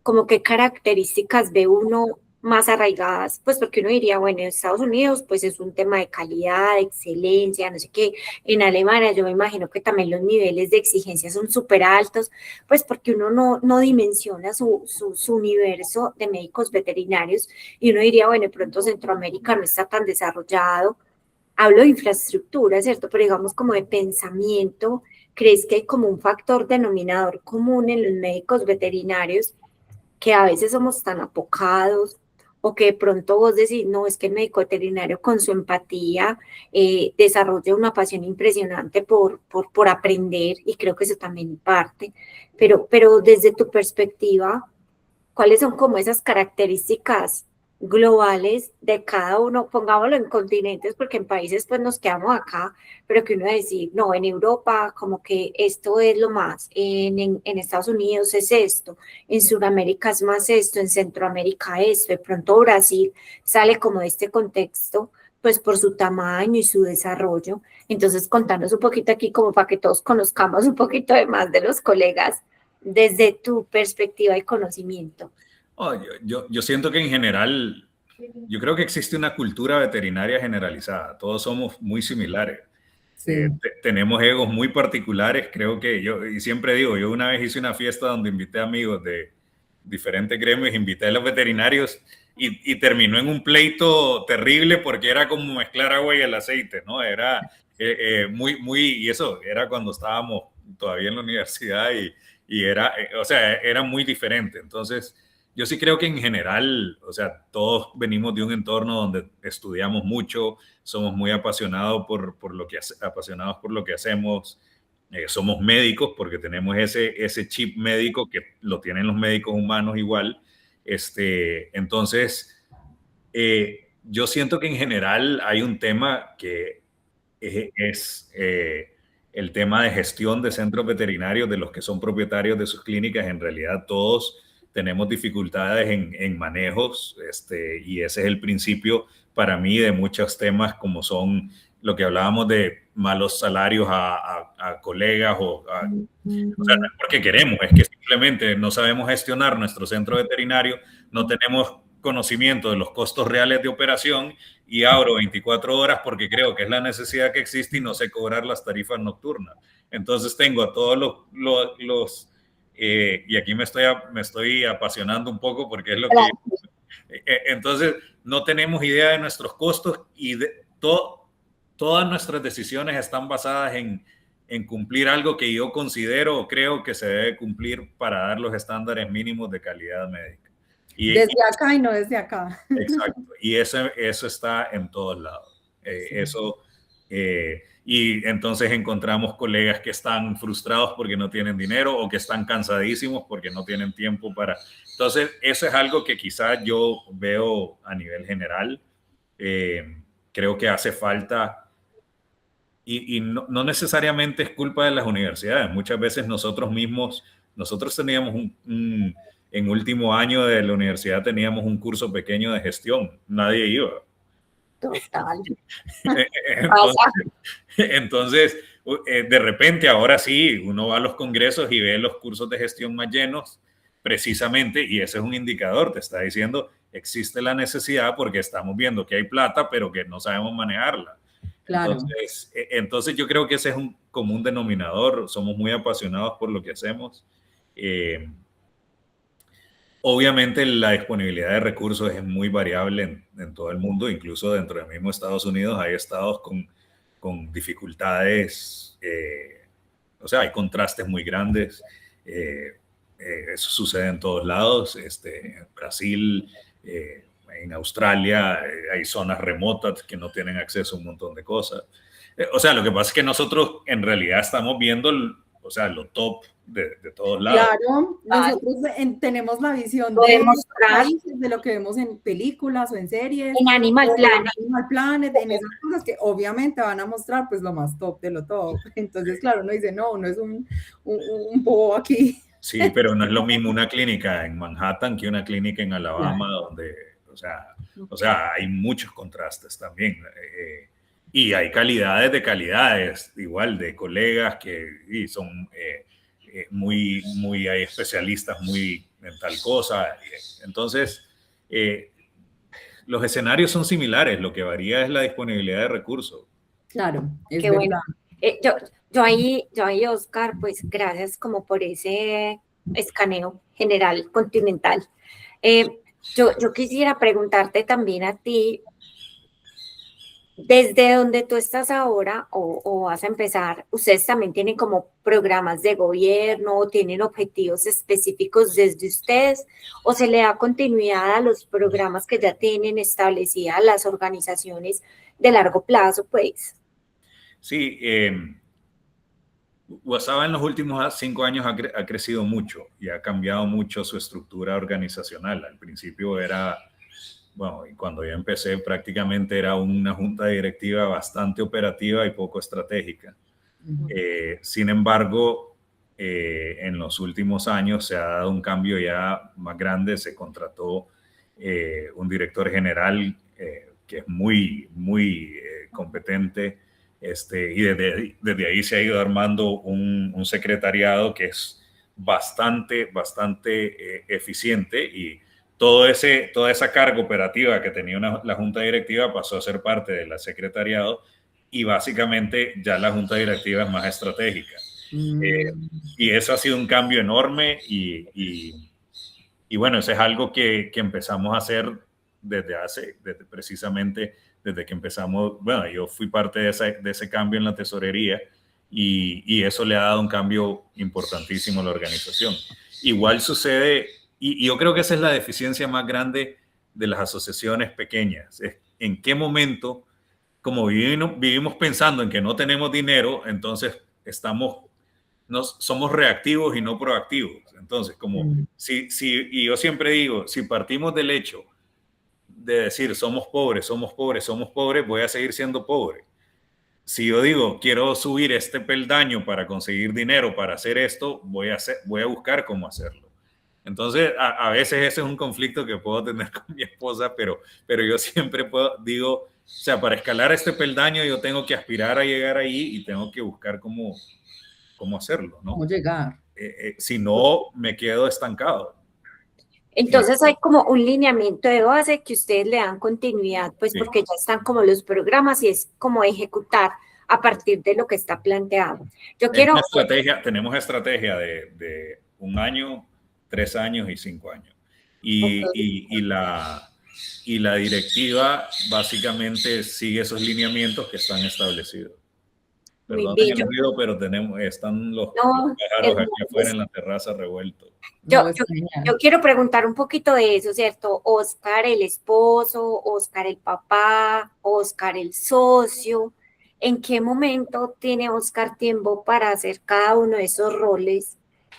como qué características ve uno más arraigadas, pues porque uno diría, bueno, en Estados Unidos pues es un tema de calidad, de excelencia, no sé qué, en Alemania yo me imagino que también los niveles de exigencia son súper altos, pues porque uno no dimensiona su universo de médicos veterinarios y uno diría, bueno, de pronto Centroamérica no está tan desarrollado, hablo de infraestructura, ¿cierto? Pero digamos como de pensamiento, ¿crees que hay como un factor denominador común en los médicos veterinarios que a veces somos tan apocados o que de pronto vos decís, no, es que el médico veterinario con su empatía desarrolla una pasión impresionante por aprender y creo que eso también parte, pero desde tu perspectiva, ¿cuáles son como esas características globales de cada uno? Pongámoslo en continentes, porque en países pues nos quedamos acá, pero que uno decir, no, en Europa como que esto es lo más, en Estados Unidos es esto, en Sudamérica es más esto, en Centroamérica esto, de pronto Brasil sale como de este contexto, pues por su tamaño y su desarrollo. Entonces, contanos un poquito aquí como para que todos conozcamos un poquito de más de los colegas desde tu perspectiva y conocimiento. Oh, yo siento que en general, yo creo que existe una cultura veterinaria generalizada. Todos somos muy similares. Sí. Tenemos egos muy particulares. Creo que yo, y siempre digo, yo una vez hice una fiesta donde invité amigos de diferentes gremios, invité a los veterinarios y terminó en un pleito terrible porque era como mezclar agua y el aceite, ¿no? Era y eso era cuando estábamos todavía en la universidad y era, o sea, era muy diferente. Entonces, yo sí creo que en general, o sea, todos venimos de un entorno donde estudiamos mucho, somos muy apasionados apasionados por lo que hacemos, somos médicos porque tenemos ese chip médico que lo tienen los médicos humanos igual. Entonces, yo siento que en general hay un tema que es el tema de gestión de centros veterinarios, de los que son propietarios de sus clínicas. En realidad todos tenemos dificultades en manejos, y ese es el principio para mí de muchos temas como son lo que hablábamos de malos salarios a colegas o sea, no es porque queremos, es que simplemente no sabemos gestionar nuestro centro veterinario, no tenemos conocimiento de los costos reales de operación y abro 24 horas porque creo que es la necesidad que existe y no sé cobrar las tarifas nocturnas. Entonces tengo a todos los y aquí me estoy apasionando un poco porque es lo que... Entonces no tenemos idea de nuestros costos y todas nuestras decisiones están basadas en cumplir algo que yo considero o creo que se debe cumplir para dar los estándares mínimos de calidad médica. Desde acá y no desde acá. Exacto. Y eso está en todos lados. Y entonces encontramos colegas que están frustrados porque no tienen dinero o que están cansadísimos porque no tienen tiempo para... Entonces, eso es algo que quizás yo veo a nivel general. Creo que hace falta... Y no necesariamente es culpa de las universidades. Muchas veces nosotros teníamos en último año de la universidad teníamos un curso pequeño de gestión. Nadie iba. Total. Entonces, de repente, ahora sí, uno va a los congresos y ve los cursos de gestión más llenos, precisamente, y ese es un indicador, te está diciendo, existe la necesidad porque estamos viendo que hay plata, pero que no sabemos manejarla. Claro. Entonces yo creo que ese es un común denominador, somos muy apasionados por lo que hacemos. Obviamente la disponibilidad de recursos es muy variable en todo el mundo, incluso dentro del mismo Estados Unidos hay estados con dificultades o sea, hay contrastes muy grandes. Eso sucede en todos lados. En Brasil, en Australia, hay zonas remotas que no tienen acceso a un montón de cosas. O sea, lo que pasa es que nosotros en realidad estamos viendo, o sea, lo top de todos lados. Claro, nosotros tenemos la visión de lo que vemos en películas o en series. En Animal Planet. En Animal Planet, en esas cosas que obviamente van a mostrar pues lo más top de lo top. Entonces, claro, uno dice, no, uno es un bobo aquí. Sí, pero no es lo mismo una clínica en Manhattan que una clínica en Alabama, claro, donde, o sea, hay muchos contrastes también. Y hay calidades de calidades, igual de colegas que son muy hay especialistas muy en tal cosa. Entonces, los escenarios son similares, lo que varía es la disponibilidad de recursos. Claro, es qué verdad. Bueno. Yo ahí, Oscar, pues gracias como por ese escaneo general continental. Yo quisiera preguntarte también a ti, desde donde tú estás ahora o vas a empezar, ¿ustedes también tienen como programas de gobierno o tienen objetivos específicos desde ustedes o se le da continuidad a los programas que ya tienen establecidas las organizaciones de largo plazo, pues? Sí, WhatsApp en los últimos 5 años ha crecido mucho y ha cambiado mucho su estructura organizacional. Al principio era... Bueno, y cuando yo empecé prácticamente era una junta directiva bastante operativa y poco estratégica. Sin embargo, en los últimos años se ha dado un cambio ya más grande. Se contrató un director general que es muy competente, y desde ahí se ha ido armando un secretariado que es bastante eficiente, y toda esa carga operativa que tenía la junta directiva pasó a ser parte del secretariado, y básicamente ya la junta directiva es más estratégica. Y eso ha sido un cambio enorme, y bueno, eso es algo que empezamos a hacer precisamente desde que empezamos. Bueno, yo fui parte de ese cambio en la tesorería, y eso le ha dado un cambio importantísimo a la organización. Igual sucede... Y yo creo que esa es la deficiencia más grande de las asociaciones pequeñas. Es en qué momento, como vivimos pensando en que no tenemos dinero, entonces somos reactivos y no proactivos. Entonces, y yo siempre digo, si partimos del hecho de decir somos pobres, voy a seguir siendo pobre. Si yo digo, quiero subir este peldaño para conseguir dinero para hacer esto, voy a buscar cómo hacerlo. Entonces, a veces ese es un conflicto que puedo tener con mi esposa, pero yo siempre digo, o sea, para escalar este peldaño yo tengo que aspirar a llegar ahí y tengo que buscar cómo hacerlo, ¿no? ¿Cómo llegar? Si no, me quedo estancado. Entonces hay como un lineamiento de base que ustedes le dan continuidad, pues sí, porque ya están como los programas y es como ejecutar a partir de lo que está planteado. Tenemos estrategia de 1 año, 3 años y 5 años. Y la directiva básicamente sigue esos lineamientos que están establecidos. Perdón el ruido, pero están los pájaros aquí afuera en la terraza revueltos. Yo quiero preguntar un poquito de eso, ¿cierto? Oscar el esposo, Oscar el papá, Oscar el socio. ¿En qué momento tiene Oscar tiempo para hacer cada uno de esos roles?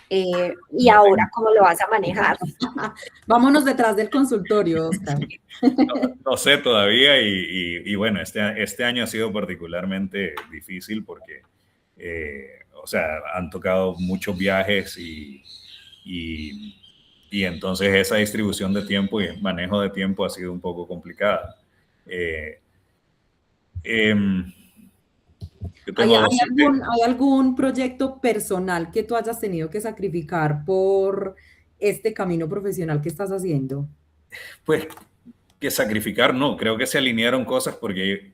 Y ahora, ¿cómo lo vas a manejar? Vámonos detrás del consultorio, Oscar. No sé todavía, y bueno, este año ha sido particularmente difícil porque, o sea, han tocado muchos viajes y entonces esa distribución de tiempo y el manejo de tiempo ha sido un poco complicada. ¿Hay algún proyecto personal que tú hayas tenido que sacrificar por este camino profesional que estás haciendo? Pues que sacrificar no, creo que se alinearon cosas porque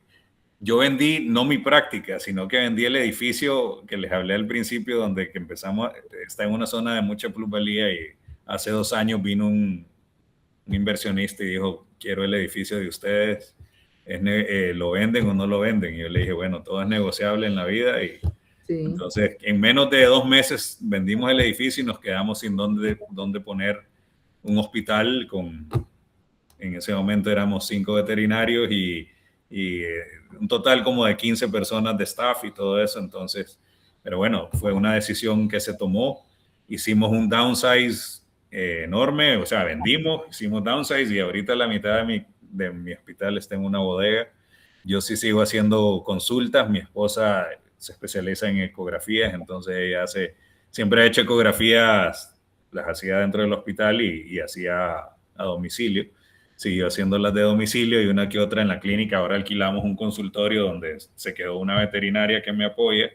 yo vendí no mi práctica, sino que vendí el edificio que les hablé al principio, donde que empezamos, está en una zona de mucha plusvalía, y hace 2 años vino un inversionista y dijo, quiero el edificio de ustedes, ¿lo venden o no lo venden? Y yo le dije, bueno, todo es negociable en la vida, Sí. Entonces, en menos de 2 meses vendimos el edificio y nos quedamos sin dónde poner un hospital. En ese momento éramos 5 veterinarios y un total como de 15 personas de staff y todo eso. Entonces, pero bueno, fue una decisión que se tomó. Hicimos un downsize enorme, o sea, vendimos, hicimos downsize y ahorita la mitad de mi hospital está en una bodega. Yo sí sigo haciendo consultas. Mi esposa se especializa en ecografías, entonces ella siempre ha hecho ecografías, las hacía dentro del hospital y hacía a domicilio. Siguió haciendo las de domicilio y una que otra en la clínica. Ahora alquilamos un consultorio donde se quedó una veterinaria que me apoya.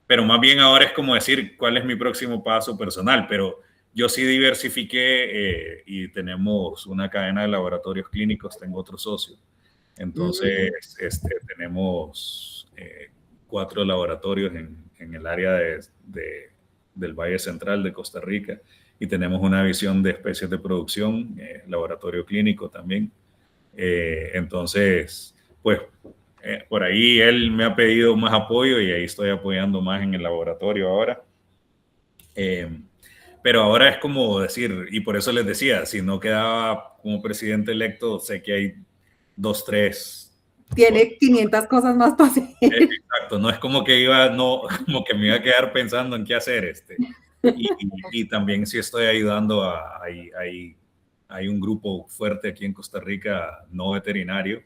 Pero más bien ahora es como decir cuál es mi próximo paso personal. Pero yo sí diversifiqué y tenemos una cadena de laboratorios clínicos, tengo otro socio. Entonces, tenemos 4 laboratorios en el área del Valle Central de Costa Rica y tenemos una división de especies de producción, laboratorio clínico también. Entonces, pues, por ahí él me ha pedido más apoyo y ahí estoy apoyando más en el laboratorio ahora. Pero ahora es como decir, y por eso les decía, si no quedaba como presidente electo, sé que hay 2, 3. Tiene 500 cosas más para hacer. Exacto, no es como que como que me iba a quedar pensando en qué hacer. Y también sí estoy ayudando hay un grupo fuerte aquí en Costa Rica, no veterinario,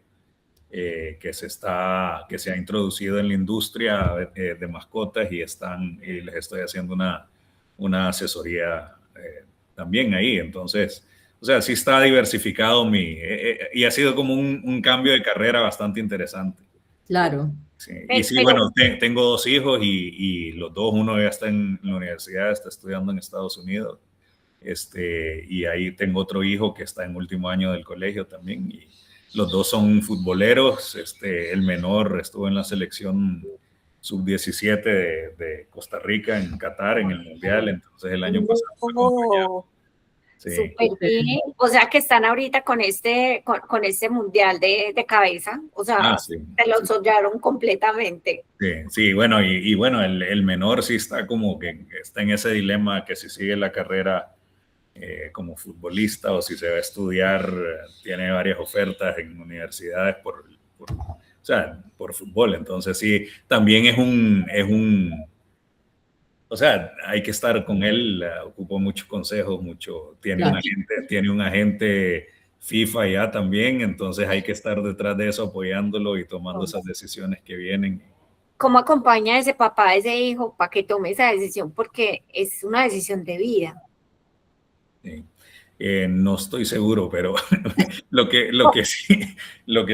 que se ha introducido en la industria de mascotas y les estoy haciendo una asesoría también ahí. Entonces, o sea, sí está diversificado y ha sido como un cambio de carrera bastante interesante. Claro. Sí. Y sí, bueno, tengo 2 hijos y los 2, uno ya está en la universidad, está estudiando en Estados Unidos. Y ahí tengo otro hijo que está en último año del colegio también. Y los 2 son futboleros. El menor estuvo en la selección sub-17 de Costa Rica en Qatar, en el Mundial. Entonces el año pasado fue acompañado. Sí. Súper bien. O sea que están ahorita con con este mundial de cabeza. O sea, Sí. se lo soñaron completamente. Sí, bueno, y bueno, el menor sí está como que está en ese dilema que si sigue la carrera como futbolista o si se va a estudiar, tiene varias ofertas en universidades por fútbol. Entonces sí, también o sea, hay que estar con él, ocupó muchos consejos, Claro. tiene un agente FIFA ya también, entonces hay que estar detrás de eso apoyándolo y tomando esas decisiones que vienen. ¿Cómo acompaña a ese papá, a ese hijo, para que tome esa decisión? Porque es una decisión de vida. Sí. No estoy seguro, pero lo que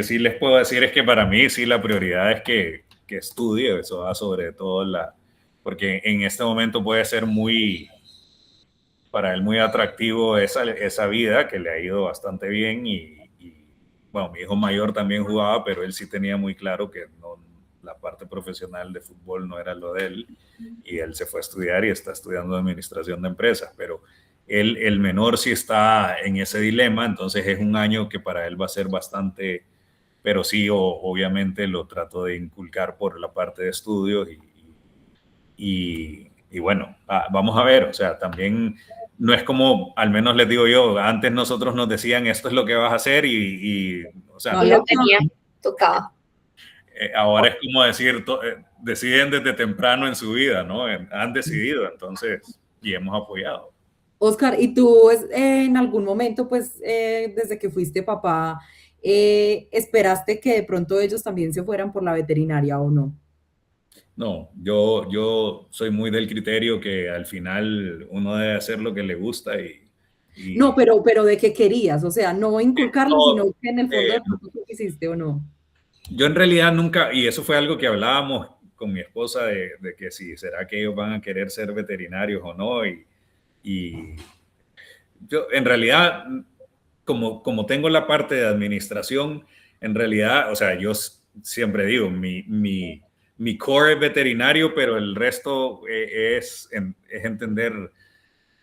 sí les puedo decir es que para mí sí la prioridad es que estudie. Eso va sobre todo porque en este momento puede ser para él muy atractivo esa vida que le ha ido bastante bien bueno, mi hijo mayor también jugaba, pero él sí tenía muy claro que la parte profesional de fútbol no era lo de él y él se fue a estudiar y está estudiando administración de empresas, pero el menor sí está en ese dilema. Entonces es un año que para él va a ser bastante, pero sí, obviamente lo trato de inculcar por la parte de estudios y bueno, vamos a ver. O sea, también no es como, al menos les digo yo, antes nosotros nos decían esto es lo que vas a hacer o sea, No, Y lo tenía, tocaba. ahora es como decir, deciden desde temprano en su vida, ¿no? Han decidido, entonces, y hemos apoyado. Oscar, ¿y tú en algún momento, pues, desde que fuiste papá, esperaste que de pronto ellos también se fueran por la veterinaria o no? No, yo soy muy del criterio que al final uno debe hacer lo que le gusta No, pero ¿de qué querías? O sea, no inculcarlo, no, sino que en el fondo eh, de pronto tú quisiste o no. yo en realidad nunca, y eso fue algo que hablábamos con mi esposa de que si será que ellos van a querer ser veterinarios o no, y yo en realidad, como tengo la parte de administración, en realidad, o sea, yo siempre digo, mi core es veterinario, pero el resto es entender.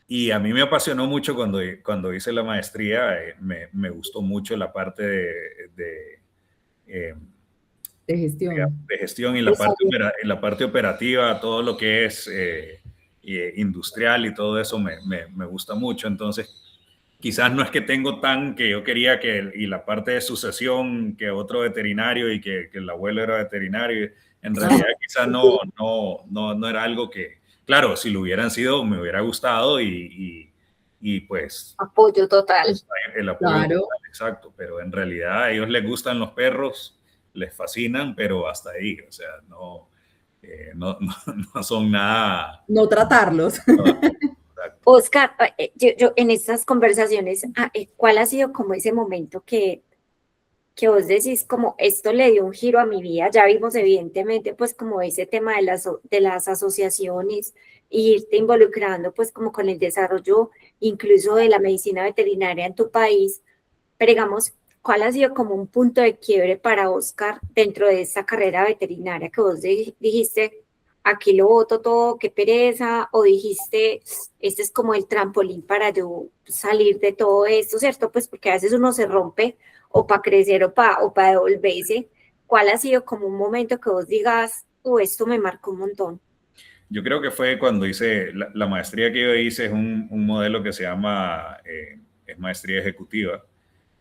Y a mí me apasionó mucho cuando hice la maestría. Me gustó mucho la parte de de gestión. de gestión y la parte operativa, todo lo que es industrial y todo eso me gusta mucho. Entonces, quizás no es que tengo que yo quería y la parte de sucesión, que otro veterinario y que el abuelo era veterinario, en realidad quizás no era algo que, claro, si lo hubieran sido, me hubiera gustado y pues... Apoyo total. El apoyo Claro. total, exacto, pero en realidad a ellos les gustan los perros, les fascinan, pero hasta ahí, o sea, no son nada... No tratarlos. Oscar, yo en estas conversaciones, ¿cuál ha sido como ese momento que vos decís como esto le dio un giro a mi vida? Ya vimos evidentemente pues como ese tema de las asociaciones e irte involucrando pues como con el desarrollo incluso de la medicina veterinaria en tu país, pero digamos, ¿cuál ha sido como un punto de quiebre para Oscar dentro de esta carrera veterinaria que vos dijiste, aquí lo boto todo, qué pereza, o dijiste, este es como el trampolín para yo salir de todo esto, ¿cierto? Pues porque a veces uno se rompe o para crecer o para devolverse. ¿Cuál ha sido como un momento que vos digas, esto me marcó un montón? Yo creo que fue cuando hice la maestría que yo hice, es un modelo que se llama es maestría ejecutiva,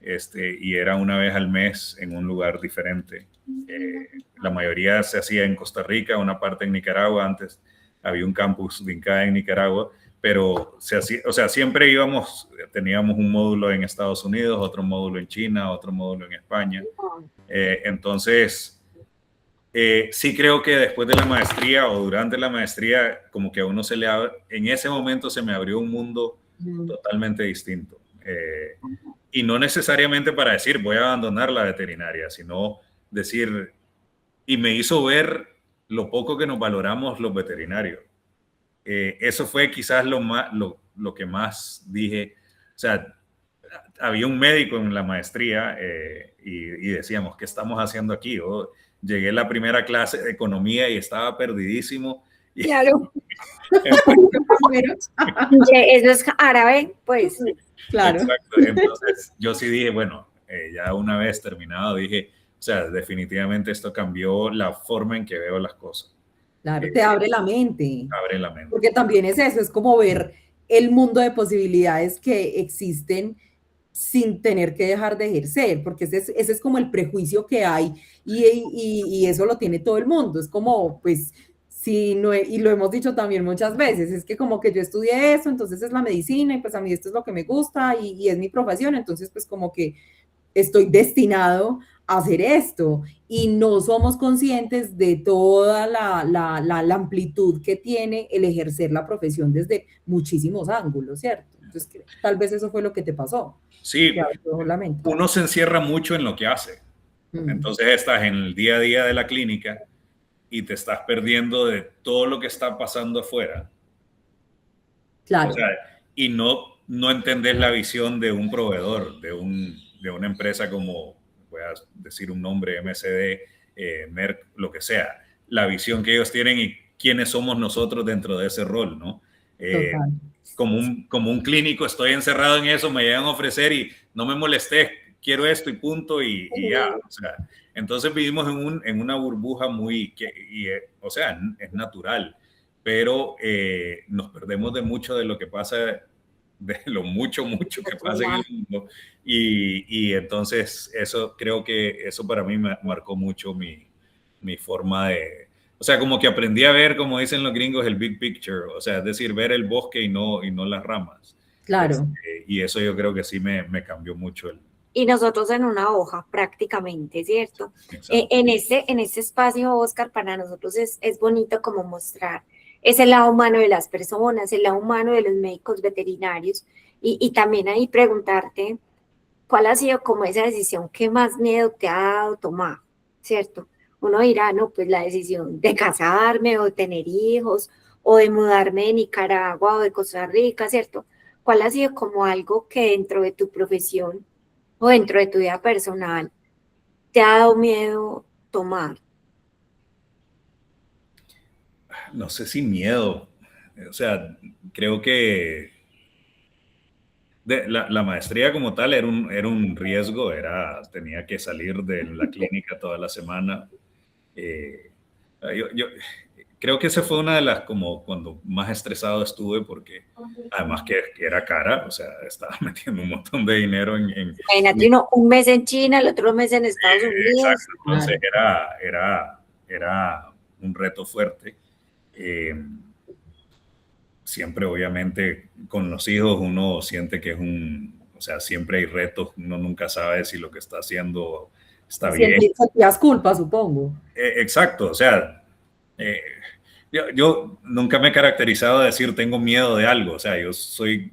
y era una vez al mes en un lugar diferente. La mayoría se hacía en Costa Rica, una parte en Nicaragua. Antes había un campus de INCAE en Nicaragua, pero se hacía, o sea, siempre teníamos un módulo en Estados Unidos, otro módulo en China, otro módulo en España. Entonces, sí creo que después de la maestría o durante la maestría, como que a uno en ese momento se me abrió un mundo totalmente distinto. Y no necesariamente para decir voy a abandonar la veterinaria, sino decir, y me hizo ver lo poco que nos valoramos los veterinarios. Eso fue quizás lo que más dije. O sea, había un médico en la maestría y decíamos, ¿qué estamos haciendo aquí? Llegué a la primera clase de economía y estaba perdidísimo. Claro. Eso es árabe, pues. Claro. Exacto. Entonces, yo sí dije, bueno, ya una vez terminado, dije, o sea, definitivamente esto cambió la forma en que veo las cosas. Claro, te abre la mente. Abre la mente. Porque también es eso, es como ver el mundo de posibilidades que existen sin tener que dejar de ejercer, porque ese es como el prejuicio que hay y eso lo tiene todo el mundo. Es como, pues, si no, y lo hemos dicho también muchas veces, es que como que yo estudié eso, entonces es la medicina y pues a mí esto es lo que me gusta y es mi profesión, entonces pues como que estoy destinado a hacer esto y no somos conscientes de toda la amplitud que tiene el ejercer la profesión desde muchísimos ángulos, ¿cierto? Entonces, tal vez eso fue lo que te pasó. Sí, uno se encierra mucho en lo que hace. Entonces estás en el día a día de la clínica y te estás perdiendo de todo lo que está pasando afuera. Claro. O sea, y no entendés la visión de un proveedor, de una empresa como, voy a decir un nombre, MSD, Merck, lo que sea. La visión que ellos tienen y quiénes somos nosotros dentro de ese rol, ¿no? Como un clínico, estoy encerrado en eso, me llegan a ofrecer y no me molestes, quiero esto y punto y ya. O sea, entonces vivimos en una burbuja o sea, es natural, pero nos perdemos de mucho de lo que pasa, de lo mucho que pasa en el mundo. Y entonces creo que eso para mí me marcó mucho mi forma de... O sea, como que aprendí a ver, como dicen los gringos, el big picture, o sea, es decir, ver el bosque y no las ramas. Claro. Y eso yo creo que sí me cambió mucho. Y nosotros en una hoja, prácticamente, ¿cierto? En este espacio, Oscar, para nosotros es bonito como mostrar ese lado humano de las personas, el lado humano de los médicos veterinarios, y también ahí preguntarte cuál ha sido como esa decisión que más miedo te ha dado tomar, ¿cierto? Uno dirá, no, pues la decisión de casarme o tener hijos o de mudarme de Nicaragua o de Costa Rica, ¿cierto? ¿Cuál ha sido como algo que dentro de tu profesión o dentro de tu vida personal te ha dado miedo tomar? No sé si miedo. O sea, creo que la maestría como tal era un riesgo, tenía que salir de la clínica toda la semana. Eh, yo creo que esa fue una de las como cuando más estresado estuve porque además que era cara, o sea, estaba metiendo un montón de dinero Imagínate uno, un mes en China, el otro mes en Estados Unidos. exacto, entonces era un reto fuerte. Eh, Siempre obviamente con los hijos uno siente que o sea, siempre hay retos, uno nunca sabe si lo que está haciendo está bien. Sentías culpa, supongo. Exacto, o sea, eh, yo nunca me he caracterizado de decir tengo miedo de algo, o sea,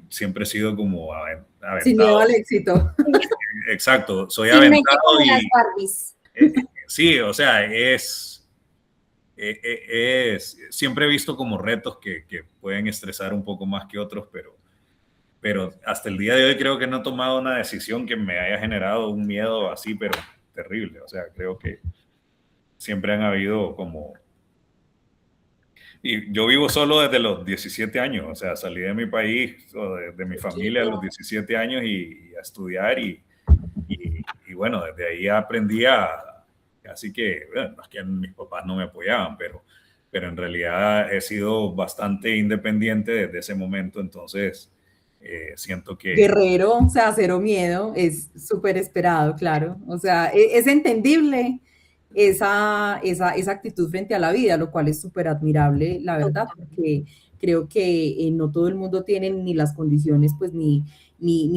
siempre he sido como aventado. Sin miedo al éxito. Exacto, soy Sin mente aventado como y las Barbies. sí, o sea, siempre he visto como retos que pueden estresar un poco más que otros, pero hasta el día de hoy creo que no he tomado una decisión que me haya generado un miedo así, pero terrible, o sea, creo que siempre han habido como... Y yo vivo solo desde los 17 años, o sea, salí de mi país, o de mi familia a los 17 años y a estudiar y bueno, desde ahí aprendí así que, bueno, no es que mis papás no me apoyaban, pero en realidad he sido bastante independiente desde ese momento, entonces siento que... Guerrero, o sea, cero miedo, es súper esperado, claro. O sea, es entendible esa actitud frente a la vida, lo cual es súper admirable, la verdad, porque creo que no todo el mundo tiene ni las condiciones, pues, ni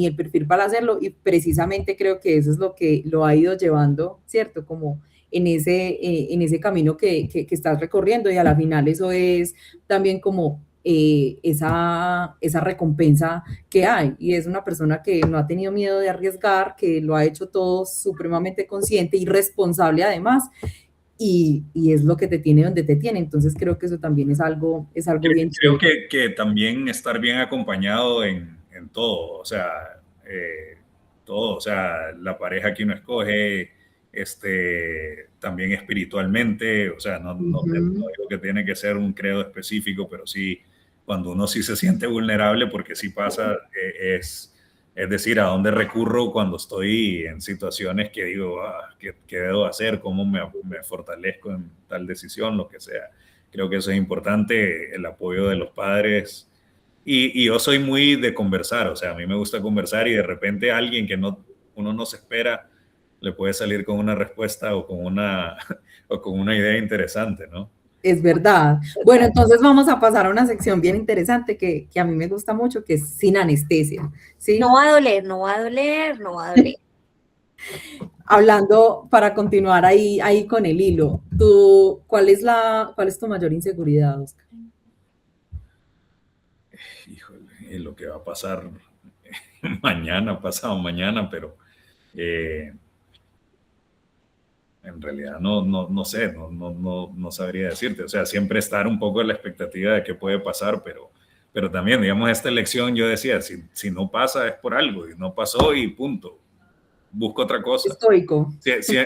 el perfil para hacerlo, y precisamente creo que eso es lo que lo ha ido llevando, ¿cierto? Como en ese camino que estás recorriendo, y a la final eso es también como esa recompensa que hay, y es una persona que no ha tenido miedo de arriesgar, que lo ha hecho todo supremamente consciente y responsable además, y es lo que te tiene donde te tiene. Entonces creo que eso también es algo bien Creo chévere. que también estar bien acompañado en todo, o sea, todo, o sea, la pareja que uno escoge, también espiritualmente, o sea, no digo que tiene que ser un credo específico, pero sí, cuando uno sí se siente vulnerable, porque sí pasa, es decir, a dónde recurro cuando estoy en situaciones que digo, ¿qué debo hacer? ¿Cómo me fortalezco en tal decisión? Lo que sea. Creo que eso es importante, el apoyo de los padres. Y yo soy muy de conversar, o sea, a mí me gusta conversar y de repente alguien que uno no se espera le puede salir con una respuesta o o con una idea interesante, ¿no? Es verdad. Bueno, entonces vamos a pasar a una sección bien interesante que a mí me gusta mucho, que es sin anestesia, ¿sí? No va a doler, no va a doler, no va a doler. Hablando, para continuar ahí con el hilo, ¿cuál es tu mayor inseguridad, Oscar? Híjole, lo que va a pasar mañana, pasado mañana, pero en realidad no sé, no sabría decirte. O sea, siempre estar un poco en la expectativa de qué puede pasar, pero también, digamos, esta elección yo decía, si no pasa es por algo, y no pasó y punto. Busco otra cosa. Estoico.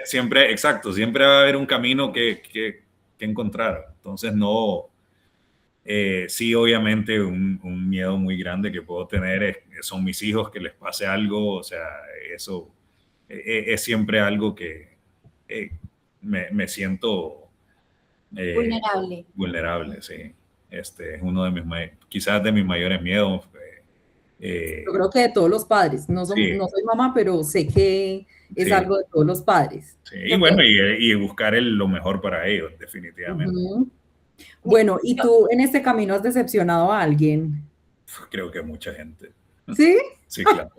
Siempre, exacto, siempre va a haber un camino que encontrar. Entonces, sí, obviamente, un miedo muy grande que puedo tener son mis hijos, que les pase algo, o sea, eso es siempre algo que me siento Vulnerable. vulnerable, sí. Es uno de quizás de mis mayores miedos. Yo creo que de todos los padres, Sí, no soy mamá, pero sé que es sí, algo de todos los padres. sí. Y bueno, y buscar lo mejor para ellos, definitivamente. Ujú. Bueno, ¿y tú en este camino has decepcionado a alguien? Creo que mucha gente. ¿Sí? Sí, claro.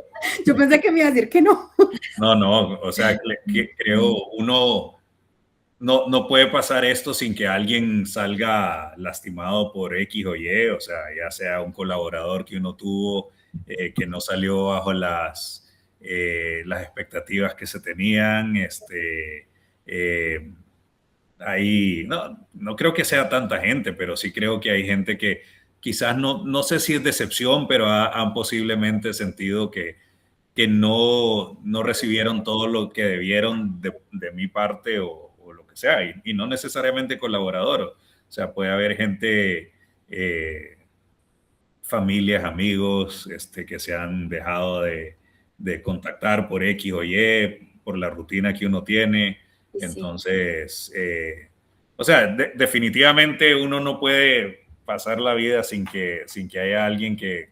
Yo pensé que me iba a decir que no. No, o sea, creo uno no puede pasar esto sin que alguien salga lastimado por X o Y, o sea, ya sea un colaborador que uno tuvo que no salió bajo las expectativas que se tenían, ahí, no creo que sea tanta gente, pero sí creo que hay gente que quizás no sé si es decepción, pero han posiblemente sentido que no recibieron todo lo que debieron de mi parte o lo que sea, y no necesariamente colaborador, o sea, puede haber gente, familias, amigos, que se han dejado de contactar por X o Y, por la rutina que uno tiene, Sí. entonces, o sea, definitivamente uno no puede pasar la vida sin que haya alguien que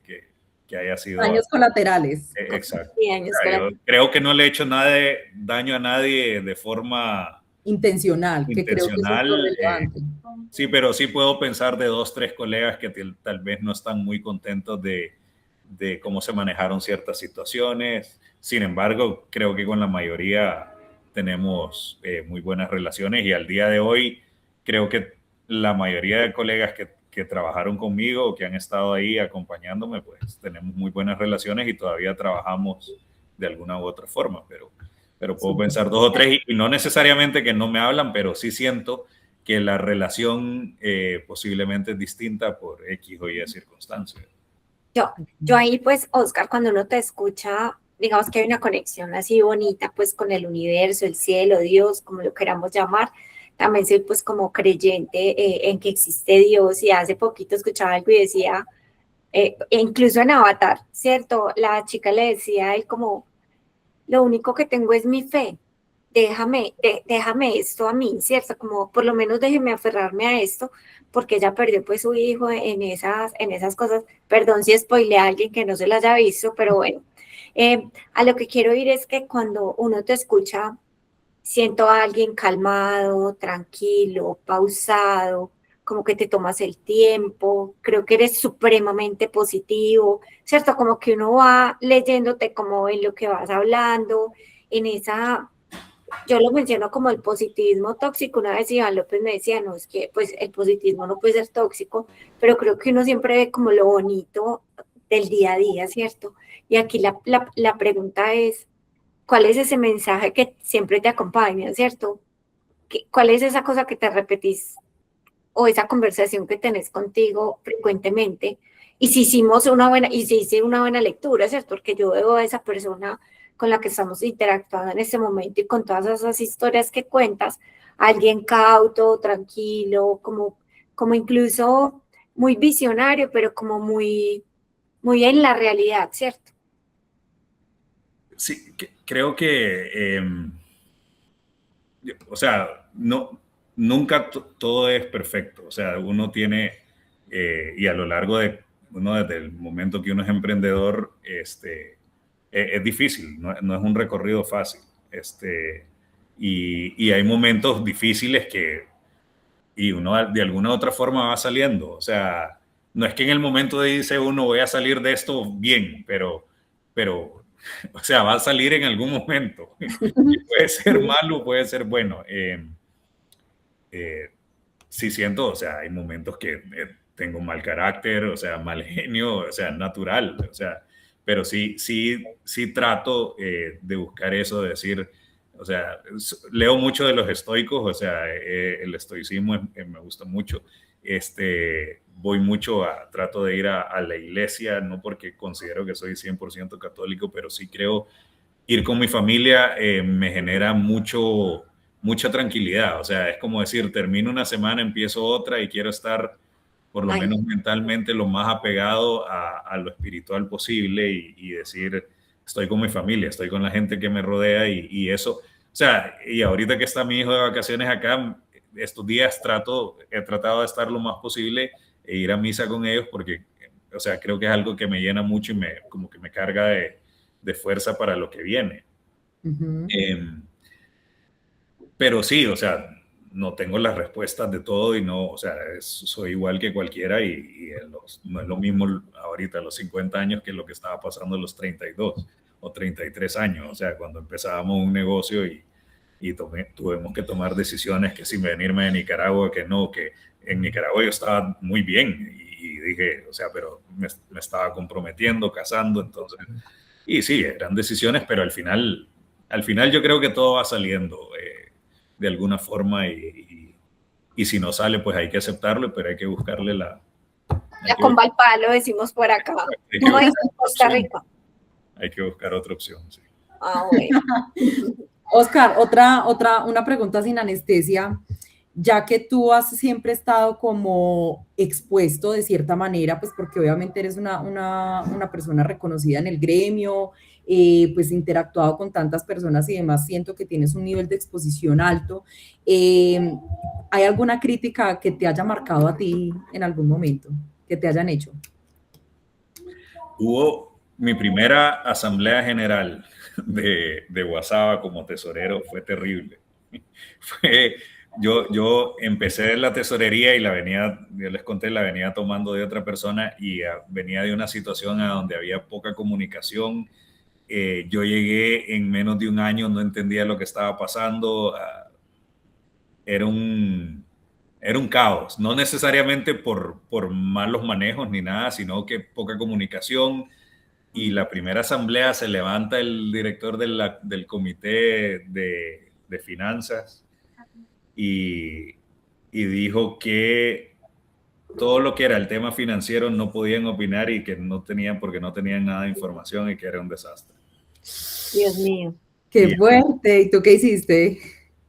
haya sido... Daños colaterales. Exacto. Sí, años O sea, yo creo que no le he hecho nada de daño a nadie de forma intencional, que creo que eso es lo relevante. Sí, pero sí puedo pensar de 2, 3 colegas que tal vez no están muy contentos de cómo se manejaron ciertas situaciones. Sin embargo, creo que con la mayoría tenemos muy buenas relaciones y al día de hoy creo que la mayoría de colegas que trabajaron conmigo o que han estado ahí acompañándome, pues tenemos muy buenas relaciones y todavía trabajamos de alguna u otra forma, pero puedo pensar 2 o 3 y no necesariamente que no me hablan, pero sí siento que la relación posiblemente es distinta por X o Y circunstancias. Yo ahí pues, Oscar, cuando uno te escucha, digamos que hay una conexión así bonita pues con el universo, el cielo, Dios, como lo queramos llamar. También soy pues como creyente en que existe Dios y hace poquito escuchaba algo y decía, incluso en Avatar, ¿cierto? La chica le decía a él como, lo único que tengo es mi fe, déjame esto a mí, ¿cierto? Como por lo menos déjeme aferrarme a esto, porque ella perdió pues su hijo en esas cosas. Perdón si spoileé a alguien que no se lo haya visto, pero bueno, a lo que quiero ir es que cuando uno te escucha, siento a alguien calmado, tranquilo, pausado, como que te tomas el tiempo, creo que eres supremamente positivo, ¿cierto? Como que uno va leyéndote como en lo que vas hablando, en esa, yo lo menciono como el positivismo tóxico. Una vez Iván López me decía, no, es que pues el positivismo no puede ser tóxico, pero creo que uno siempre ve como lo bonito del día a día, ¿cierto? Y aquí la pregunta es, ¿cuál es ese mensaje que siempre te acompaña, ¿cierto? ¿Cuál es esa cosa que te repetís o esa conversación que tenés contigo frecuentemente? Y si hice una buena lectura, ¿cierto? Porque yo veo a esa persona con la que estamos interactuando en este momento y con todas esas historias que cuentas, alguien cauto, tranquilo, como incluso muy visionario, pero como muy en la realidad, ¿cierto? Sí, creo que, o sea, nunca todo es perfecto. O sea, uno tiene, y a lo largo de uno, desde el momento que uno es emprendedor, es difícil, no es un recorrido fácil. Y hay momentos difíciles y uno de alguna u otra forma va saliendo. O sea, no es que en el momento de dice uno voy a salir de esto bien, pero o sea, va a salir en algún momento. Puede ser malo, puede ser bueno. Sí siento, o sea, hay momentos que tengo mal carácter, o sea, mal genio, o sea, natural, o sea, pero sí trato de buscar eso, de decir, o sea, leo mucho de los estoicos, o sea, el estoicismo me gusta mucho. Voy mucho trato de ir a la iglesia, no porque considero que soy 100% católico, pero sí creo ir con mi familia me genera mucha tranquilidad. O sea, es como decir, termino una semana, empiezo otra y quiero estar por lo menos mentalmente lo más apegado a lo espiritual posible y decir, estoy con mi familia, estoy con la gente que me rodea y eso. O sea, y ahorita que está mi hijo de vacaciones acá, estos días he tratado de estar lo más posible e ir a misa con ellos porque, o sea, creo que es algo que me llena mucho y como que me carga de fuerza para lo que viene. Uh-huh. Pero sí, o sea, no tengo las respuestas de todo y no, o sea, soy igual que cualquiera y no es lo mismo ahorita a los 50 años que lo que estaba pasando a los 32 o 33 años. O sea, cuando empezábamos un negocio y tuvimos que tomar decisiones que sin venirme de Nicaragua, que no, que en Nicaragua yo estaba muy bien y dije, o sea, pero me estaba comprometiendo, casando, entonces, y sí, eran decisiones, pero al final yo creo que todo va saliendo de alguna forma y si no sale, pues hay que aceptarlo, pero hay que buscarle la comba al palo, decimos por acá, como dice en Costa Rica. Hay que buscar otra opción, sí. Ah, bueno. Oscar, una pregunta sin anestesia. ya que tú has siempre estado como expuesto de cierta manera, pues porque obviamente eres una persona reconocida en el gremio, pues interactuado con tantas personas y demás, siento que tienes un nivel de exposición alto. ¿Hay alguna crítica que te haya marcado a ti en algún momento, que te hayan hecho? Hubo mi primera asamblea general de Guasava como tesorero, fue terrible. Yo empecé en la tesorería y yo les conté, la venía tomando de otra persona y venía de una situación a donde había poca comunicación. Yo llegué en menos de un año, no entendía lo que estaba pasando. Era un caos, no necesariamente por malos manejos ni nada, sino que poca comunicación. Y la primera asamblea se levanta el director del comité de finanzas y dijo que todo lo que era el tema financiero no podían opinar y que no tenían, porque no tenían nada de información y que era un desastre. Dios mío. ¡Qué fuerte! ¿Y tú qué hiciste?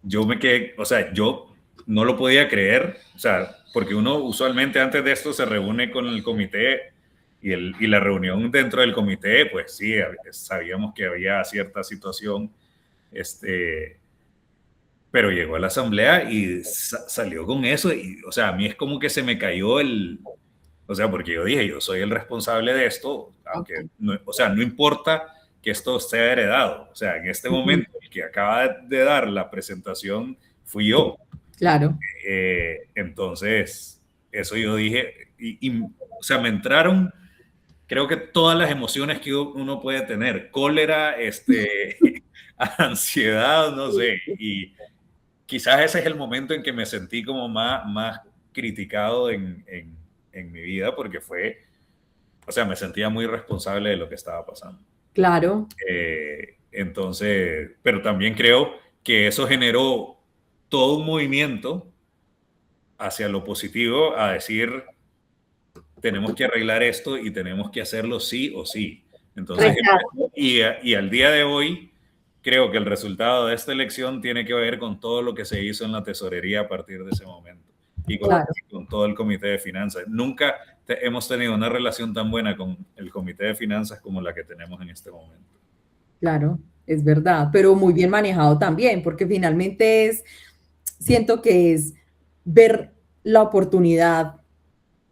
Yo me quedé, o sea, yo no lo podía creer, o sea, porque uno usualmente antes de esto se reúne con el comité y la reunión dentro del comité, pues sí, sabíamos que había cierta situación, pero llegó a la asamblea y salió con eso y, o sea, a mí es como que se me cayó o sea, porque yo dije, yo soy el responsable de esto, aunque, no, o sea, no importa que esto sea heredado, o sea, en este momento el que acaba de dar la presentación fui yo. Claro. Entonces, eso yo dije, o sea, me entraron, creo que todas las emociones que uno puede tener, cólera, ansiedad, no sé, y quizás ese es el momento en que me sentí como más criticado en mi vida, porque o sea, me sentía muy responsable de lo que estaba pasando. Claro. Entonces, pero también creo que eso generó todo un movimiento hacia lo positivo, a decir, tenemos que arreglar esto y tenemos que hacerlo sí o sí. Entonces, y al día de hoy, creo que el resultado de esta elección tiene que ver con todo lo que se hizo en la tesorería a partir de ese momento y con todo el comité de finanzas. Nunca hemos tenido una relación tan buena con el comité de finanzas como la que tenemos en este momento. Claro, es verdad, pero muy bien manejado también, porque finalmente siento que es ver la oportunidad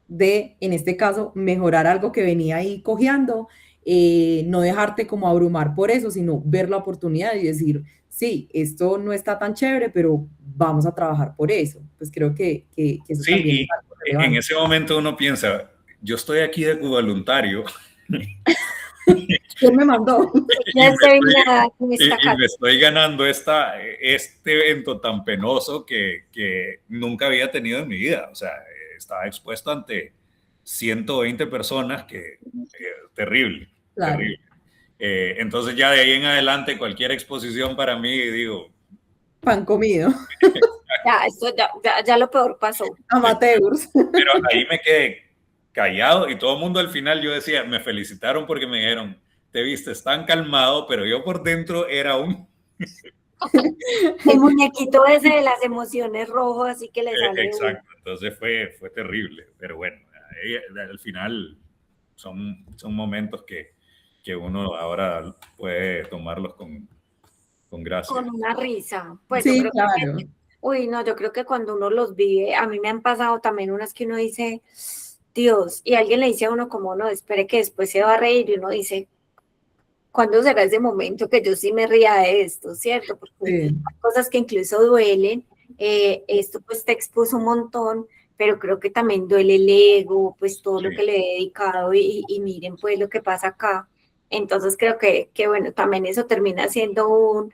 de, en este caso, mejorar algo que venía ahí cojeando, no dejarte como abrumar por eso, sino ver la oportunidad y decir, sí, esto no está tan chévere, pero vamos a trabajar por eso. Pues creo que eso sí, también es algo relevante. En ese momento uno piensa, yo estoy aquí de voluntario. ¿Quién me mandó? Y me estoy ganando este evento tan penoso que nunca había tenido en mi vida. O sea, estaba expuesto ante 120 personas, terrible, claro. Terrible. Entonces ya de ahí en adelante cualquier exposición para mí, digo... Pan comido. Ya lo peor pasó. Amateurs. Pero ahí me quedé callado y todo el mundo al final, yo decía, me felicitaron porque me dijeron, te vistes tan calmado, pero yo por dentro era el muñequito ese de las emociones rojo, así que le sale. Exacto, entonces fue terrible, pero bueno, al final son momentos que uno ahora puede tomarlos con gracia. Con una risa. Pues sí, yo creo claro. yo creo que cuando uno los vive, a mí me han pasado también unas que uno dice, Dios, y alguien le dice a uno como, no, espere que después se va a reír, y uno dice, ¿cuándo será ese momento que yo sí me ría de esto, cierto? Porque hay cosas que incluso duelen, esto pues te expuso un montón, pero creo que también duele el ego, pues todo lo que le he dedicado y miren pues lo que pasa acá. Entonces creo que bueno, también eso termina siendo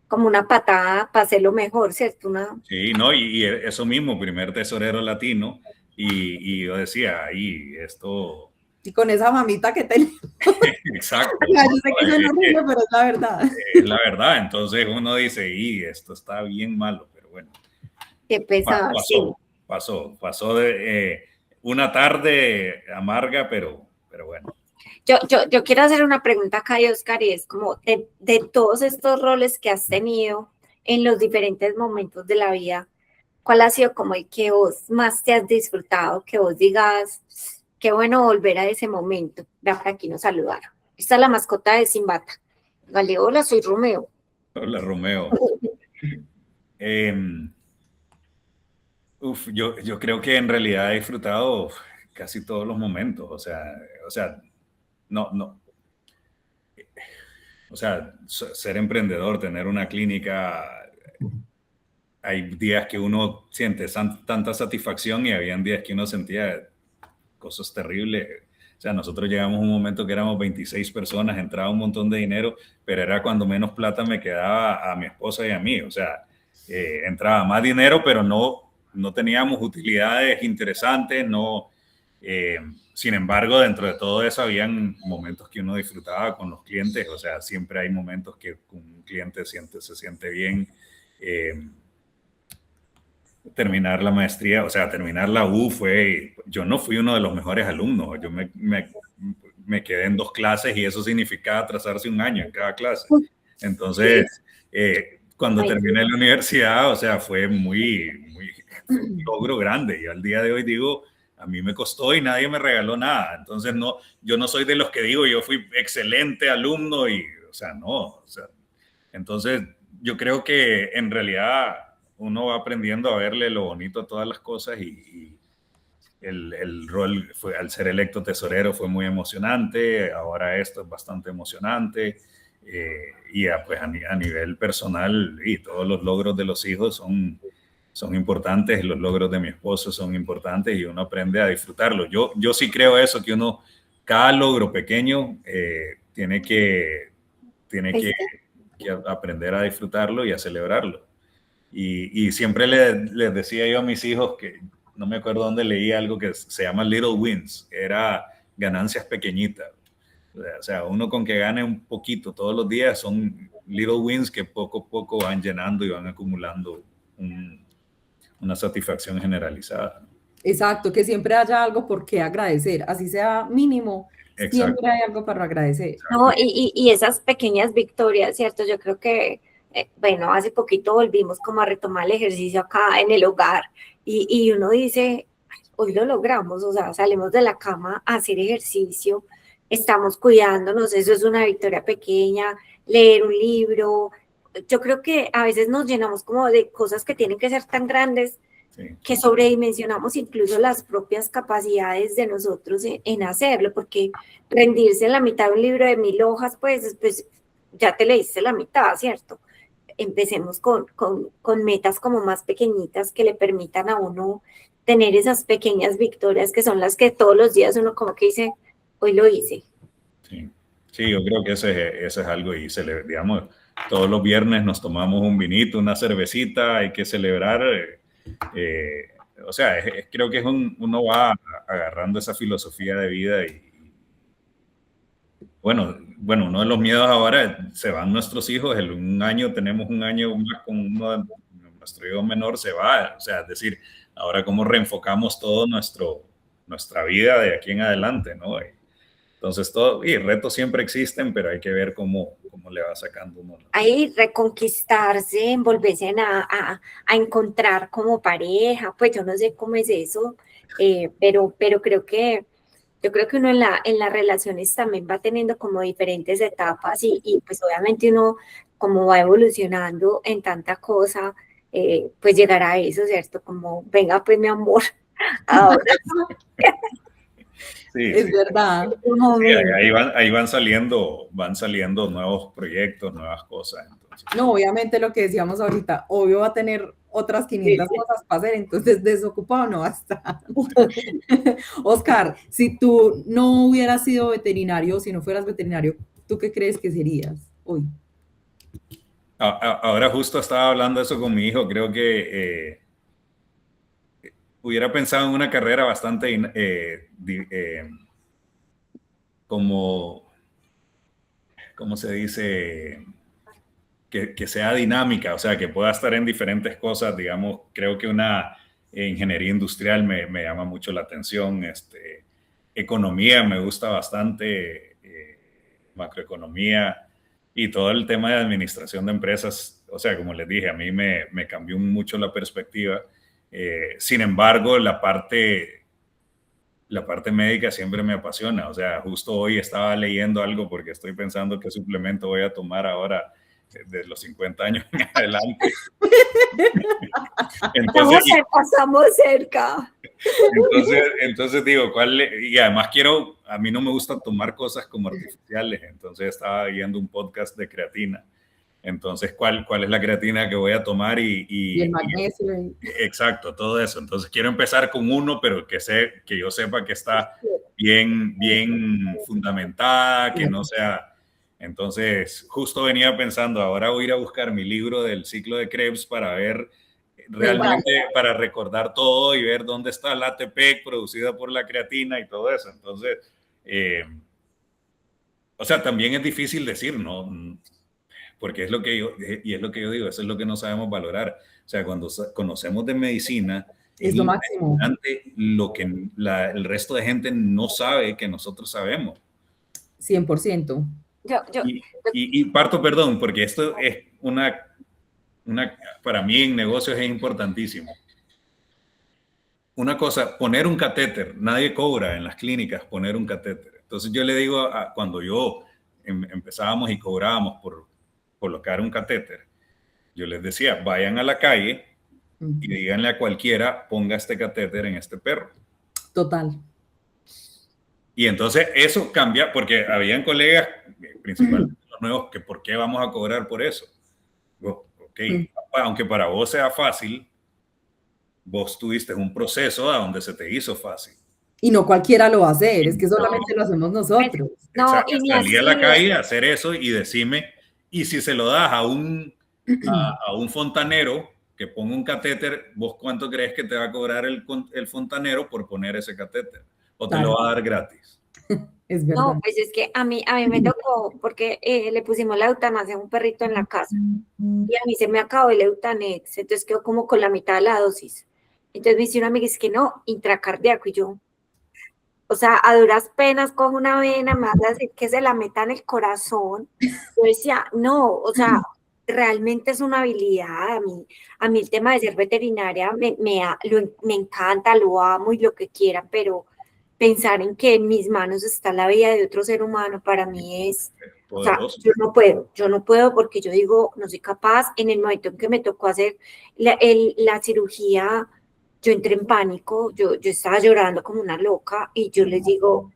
como una patada para hacerlo mejor, ¿cierto? Sí, no, y eso mismo, primer tesorero latino, y yo decía, ahí esto... Y con esa mamita que tenía. Exacto. Yo sé que yo no río, pero es la verdad. Es la verdad, entonces uno dice, y esto está bien malo, pero bueno. Qué pesado. Pasó de una tarde amarga, pero bueno. Yo quiero hacer una pregunta acá, Oscar, y es como de todos estos roles que has tenido en los diferentes momentos de la vida, ¿cuál ha sido como el que vos más te has disfrutado, que vos digas, qué bueno volver a ese momento? Vea, por aquí nos saludaron. Esta es la mascota de Simbata. Vale, hola, soy Romeo. Hola, Romeo. Yo creo que en realidad he disfrutado casi todos los momentos, o sea, no, o sea, ser emprendedor, tener una clínica, hay días que uno siente tanta satisfacción y habían días que uno sentía cosas terribles. O sea, nosotros llegamos a un momento que éramos 26 personas, entraba un montón de dinero, pero era cuando menos plata me quedaba a mi esposa y a mí. O sea, entraba más dinero, pero no teníamos utilidades interesantes, no. Sin embargo, dentro de todo eso, habían momentos que uno disfrutaba con los clientes. O sea, siempre hay momentos que con un cliente se siente bien. Terminar la maestría, o sea, terminar la U yo no fui uno de los mejores alumnos, yo me quedé en 2 clases y eso significaba atrasarse un año en cada clase. Entonces, cuando terminé la universidad, o sea, fue un logro grande. Y al día de hoy digo, a mí me costó y nadie me regaló nada. Entonces, yo no soy de los que digo, yo fui excelente alumno y, o sea, no. O sea, entonces, yo creo que en realidad uno va aprendiendo a verle lo bonito a todas las cosas y el rol al ser electo tesorero fue muy emocionante, ahora esto es bastante emocionante y pues a nivel personal y todos los logros de los hijos son importantes, los logros de mi esposo son importantes y uno aprende a disfrutarlo. Yo sí creo eso, que cada logro pequeño tiene que aprender a disfrutarlo y a celebrarlo. Y siempre les decía yo a mis hijos que no me acuerdo dónde leí algo que se llama Little Wins, era ganancias pequeñitas. O sea, uno con que gane un poquito todos los días son little wins que poco a poco van llenando y van acumulando una satisfacción generalizada. Exacto, que siempre haya algo por qué agradecer, así sea mínimo, Exacto. siempre hay algo para agradecer. No, y esas pequeñas victorias, ¿cierto? Yo creo que, bueno, hace poquito volvimos como a retomar el ejercicio acá en el hogar y uno dice, hoy lo logramos, o sea, salimos de la cama a hacer ejercicio, estamos cuidándonos, eso es una victoria pequeña, leer un libro. Yo creo que a veces nos llenamos como de cosas que tienen que ser tan grandes que sobredimensionamos incluso las propias capacidades de nosotros en hacerlo, porque rendirse en la mitad de un libro de 1000 hojas, pues ya te leíste la mitad, ¿cierto? Empecemos con metas como más pequeñitas que le permitan a uno tener esas pequeñas victorias que son las que todos los días uno como que dice, hoy lo hice. Sí, yo creo que ese es algo y digamos, todos los viernes nos tomamos un vinito, una cervecita, hay que celebrar. O sea, creo que uno va agarrando esa filosofía de vida y bueno, uno de los miedos ahora, se van nuestros hijos, tenemos un año más con uno de nuestro hijo menor, se va, o sea, es decir, ahora cómo reenfocamos todo nuestra vida de aquí en adelante, ¿no? Entonces, retos siempre existen, pero hay que ver cómo le va sacando uno. Ahí reconquistarse, volverse a encontrar como pareja, pues yo no sé cómo es eso, pero yo creo que uno en las relaciones también va teniendo como diferentes etapas y pues obviamente uno como va evolucionando en tanta cosa, pues llegará a eso, ¿cierto? Como, venga pues mi amor, ahora Sí, es verdad. Sí, ahí van saliendo nuevos proyectos, nuevas cosas. Entonces. No, obviamente lo que decíamos ahorita, obvio va a tener otras 500 cosas para hacer, entonces desocupado no va a estar. Oscar, si tú no hubieras sido veterinario, si no fueras veterinario, ¿tú qué crees que serías hoy? Ahora justo estaba hablando eso con mi hijo, creo que hubiera pensado en una carrera bastante ¿cómo se dice? Que sea dinámica, o sea, que pueda estar en diferentes cosas, digamos, creo que una ingeniería industrial me llama mucho la atención, economía me gusta bastante, macroeconomía y todo el tema de administración de empresas, o sea, como les dije, a mí me cambió mucho la perspectiva Sin embargo, la parte médica siempre me apasiona. O sea, justo hoy estaba leyendo algo porque estoy pensando qué suplemento voy a tomar ahora de los 50 años en adelante. Entonces, estamos cerca. Entonces digo, y además a mí no me gusta tomar cosas como artificiales, entonces estaba viendo un podcast de creatina. Entonces, ¿cuál es la creatina que voy a tomar? Y el magnesio. Exacto, todo eso. Entonces, quiero empezar con uno, pero que yo sepa que está bien fundamentada, que no sea... Entonces, justo venía pensando, ahora voy a ir a buscar mi libro del ciclo de Krebs para ver realmente, para recordar todo y ver dónde está la ATP producida por la creatina y todo eso. Entonces, o sea, también es difícil decir, ¿no? Porque es lo que yo digo, eso es lo que no sabemos valorar. O sea, cuando conocemos de medicina, es lo máximo. Lo que el resto de gente no sabe que nosotros sabemos. 100%. Y parto, perdón, porque esto es para mí en negocios es importantísimo. Una cosa, poner un catéter, nadie cobra en las clínicas poner un catéter. Entonces yo le digo, cuando yo empezábamos y cobrábamos por colocar un catéter, yo les decía, vayan a la calle y díganle a cualquiera, ponga este catéter en este perro. Total. Y entonces eso cambia, porque habían colegas, principalmente los nuevos, que ¿por qué vamos a cobrar por eso? Aunque para vos sea fácil, vos tuviste un proceso a donde se te hizo fácil. Y no cualquiera lo va a hacer, es que solamente lo hacemos nosotros. No, y salí a la calle a hacer eso y decime, y si se lo das a un fontanero que ponga un catéter, ¿vos cuánto crees que te va a cobrar el fontanero por poner ese catéter? ¿O te lo va a dar gratis? Es verdad. No, pues es que a mí me tocó, porque le pusimos la eutanasia a un perrito en la casa, y a mí se me acabó el Eutanex, entonces quedó como con la mitad de la dosis. Entonces me dice una amiga, es que no, intracardíaco, y yo, o sea, a duras penas cojo una vena, me vas a decir que se la meta en el corazón. Yo decía, no, o sea, realmente es una habilidad. A mí el tema de ser veterinaria me encanta, lo amo y lo que quiera, pero pensar en que en mis manos está la vida de otro ser humano para mí es, o sea, yo no puedo porque yo digo, no soy capaz. En el momento en que me tocó hacer la cirugía, yo entré en pánico, yo estaba llorando como una loca y yo les digo,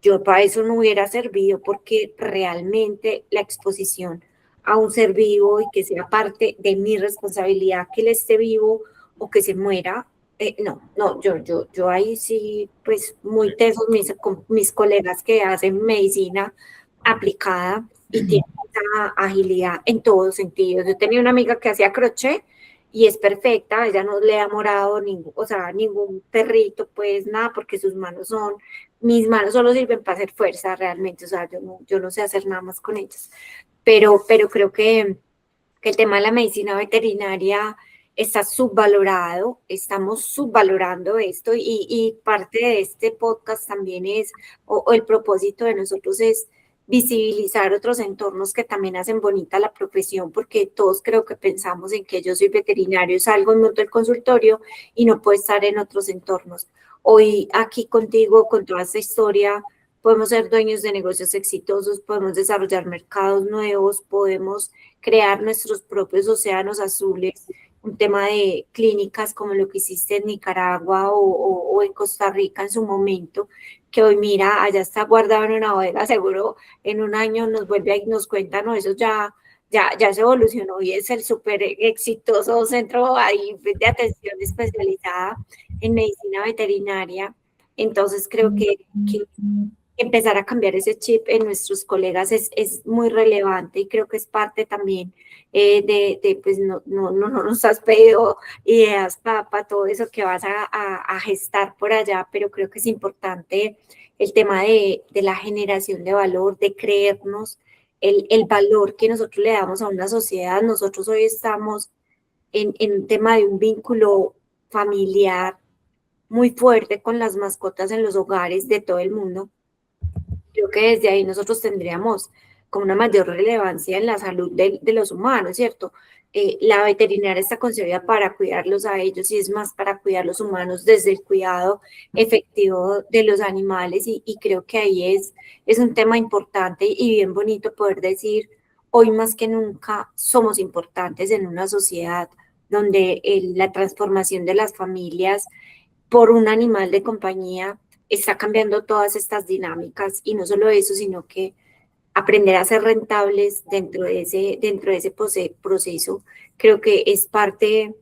yo para eso no hubiera servido porque realmente la exposición a un ser vivo y que sea parte de mi responsabilidad que él esté vivo o que se muera, yo ahí sí, pues muy tesos mis colegas que hacen medicina aplicada y tienen esa agilidad en todos sentidos. Yo tenía una amiga que hacía crochet y es perfecta, ella no le ha morado ningún perrito, pues nada, porque mis manos solo sirven para hacer fuerza realmente, o sea, yo no sé hacer nada más con ellas, pero creo que el tema de la medicina veterinaria está subvalorado, estamos subvalorando esto y parte de este podcast también es, o el propósito de nosotros es visibilizar otros entornos que también hacen bonita la profesión, porque todos creo que pensamos en que yo soy veterinario, salgo en monto el consultorio y no puedo estar en otros entornos. Hoy aquí contigo, con toda esta historia, podemos ser dueños de negocios exitosos, podemos desarrollar mercados nuevos, podemos crear nuestros propios océanos azules, un tema de clínicas como lo que hiciste en Nicaragua o en Costa Rica en su momento, que hoy mira, allá está guardado en una bodega, seguro en un año nos vuelve y nos cuenta, no, eso ya se evolucionó y es el súper exitoso centro ahí de atención especializada en medicina veterinaria. Entonces creo que empezar a cambiar ese chip en nuestros colegas es muy relevante y creo que es parte también pues no nos has pedido ideas para todo eso que vas a gestar por allá, pero creo que es importante el tema de la generación de valor, de creernos el valor que nosotros le damos a una sociedad. Nosotros hoy estamos en un tema de un vínculo familiar muy fuerte con las mascotas en los hogares de todo el mundo. Creo que desde ahí nosotros tendríamos con una mayor relevancia en la salud de los humanos, ¿cierto? La veterinaria está concebida para cuidarlos a ellos y es más para cuidar los humanos desde el cuidado efectivo de los animales y creo que ahí es un tema importante y bien bonito poder decir, hoy más que nunca somos importantes en una sociedad donde la transformación de las familias por un animal de compañía está cambiando todas estas dinámicas y no solo eso, sino que aprender a ser rentables dentro de ese proceso, creo que es parte,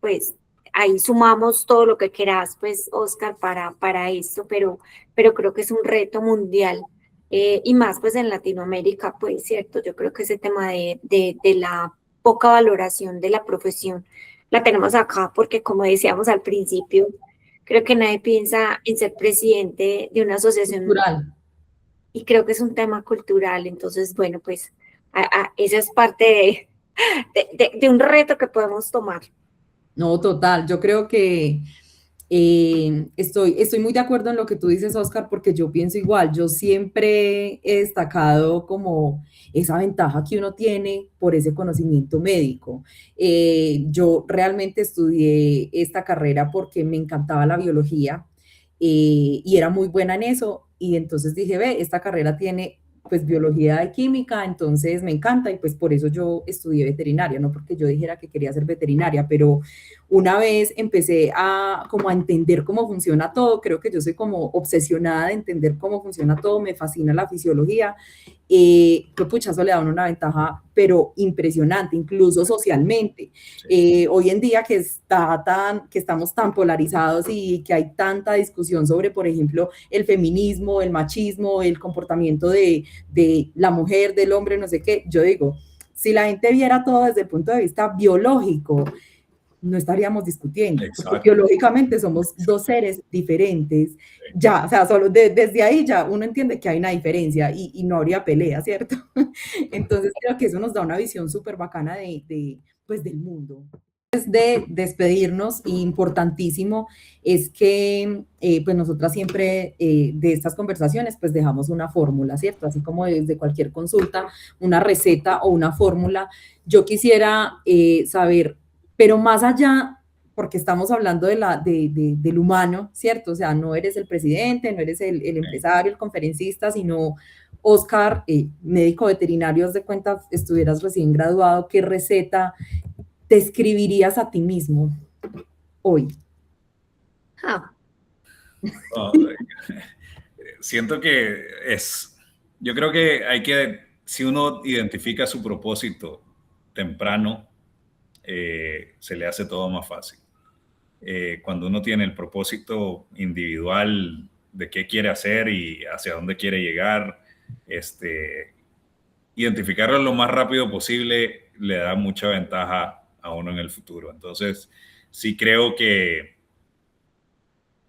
pues ahí sumamos todo lo que quieras, pues Oscar, para esto, pero creo que es un reto mundial y más pues en Latinoamérica, pues cierto, yo creo que ese tema de la poca valoración de la profesión la tenemos acá porque como decíamos al principio, creo que nadie piensa en ser presidente de una asociación Cultural. y creo que es un tema cultural, entonces, bueno, pues esa es parte de un reto que podemos tomar. No, total, yo creo que estoy muy de acuerdo en lo que tú dices, Oscar, porque yo pienso igual, yo siempre he destacado como esa ventaja que uno tiene por ese conocimiento médico. Yo realmente estudié esta carrera porque me encantaba la biología y era muy buena en eso, y entonces dije, ve, esta carrera tiene pues biología y química, entonces me encanta y pues por eso yo estudié veterinaria, no porque yo dijera que quería ser veterinaria, pero una vez empecé a como a entender cómo funciona todo, creo que yo soy como obsesionada de entender cómo funciona todo, me fascina la fisiología, que pucha, eso le da a uno una ventaja, pero impresionante, incluso socialmente. Hoy en día que estamos tan polarizados y que hay tanta discusión sobre, por ejemplo, el feminismo, el machismo, el comportamiento de la mujer, del hombre, no sé qué, yo digo, si la gente viera todo desde el punto de vista biológico, no estaríamos discutiendo, porque biológicamente somos dos seres diferentes, ya, o sea, solo desde ahí ya uno entiende que hay una diferencia y no habría pelea, ¿cierto? Entonces creo que eso nos da una visión súper bacana pues, del mundo. Antes de despedirnos, importantísimo, es que pues nosotras siempre de estas conversaciones pues dejamos una fórmula, ¿cierto? Así como desde cualquier consulta, una receta o una fórmula. Yo quisiera saber, pero más allá, porque estamos hablando del humano, ¿cierto? O sea, no eres el presidente, no eres el empresario, el conferencista, sino Oscar, médico veterinario, haz de cuenta, estuvieras recién graduado, ¿qué receta te escribirías a ti mismo hoy? Oh, siento que yo creo que si uno identifica su propósito temprano, se le hace todo más fácil. Cuando uno tiene el propósito individual de qué quiere hacer y hacia dónde quiere llegar, identificarlo lo más rápido posible le da mucha ventaja a uno en el futuro. Entonces, sí creo que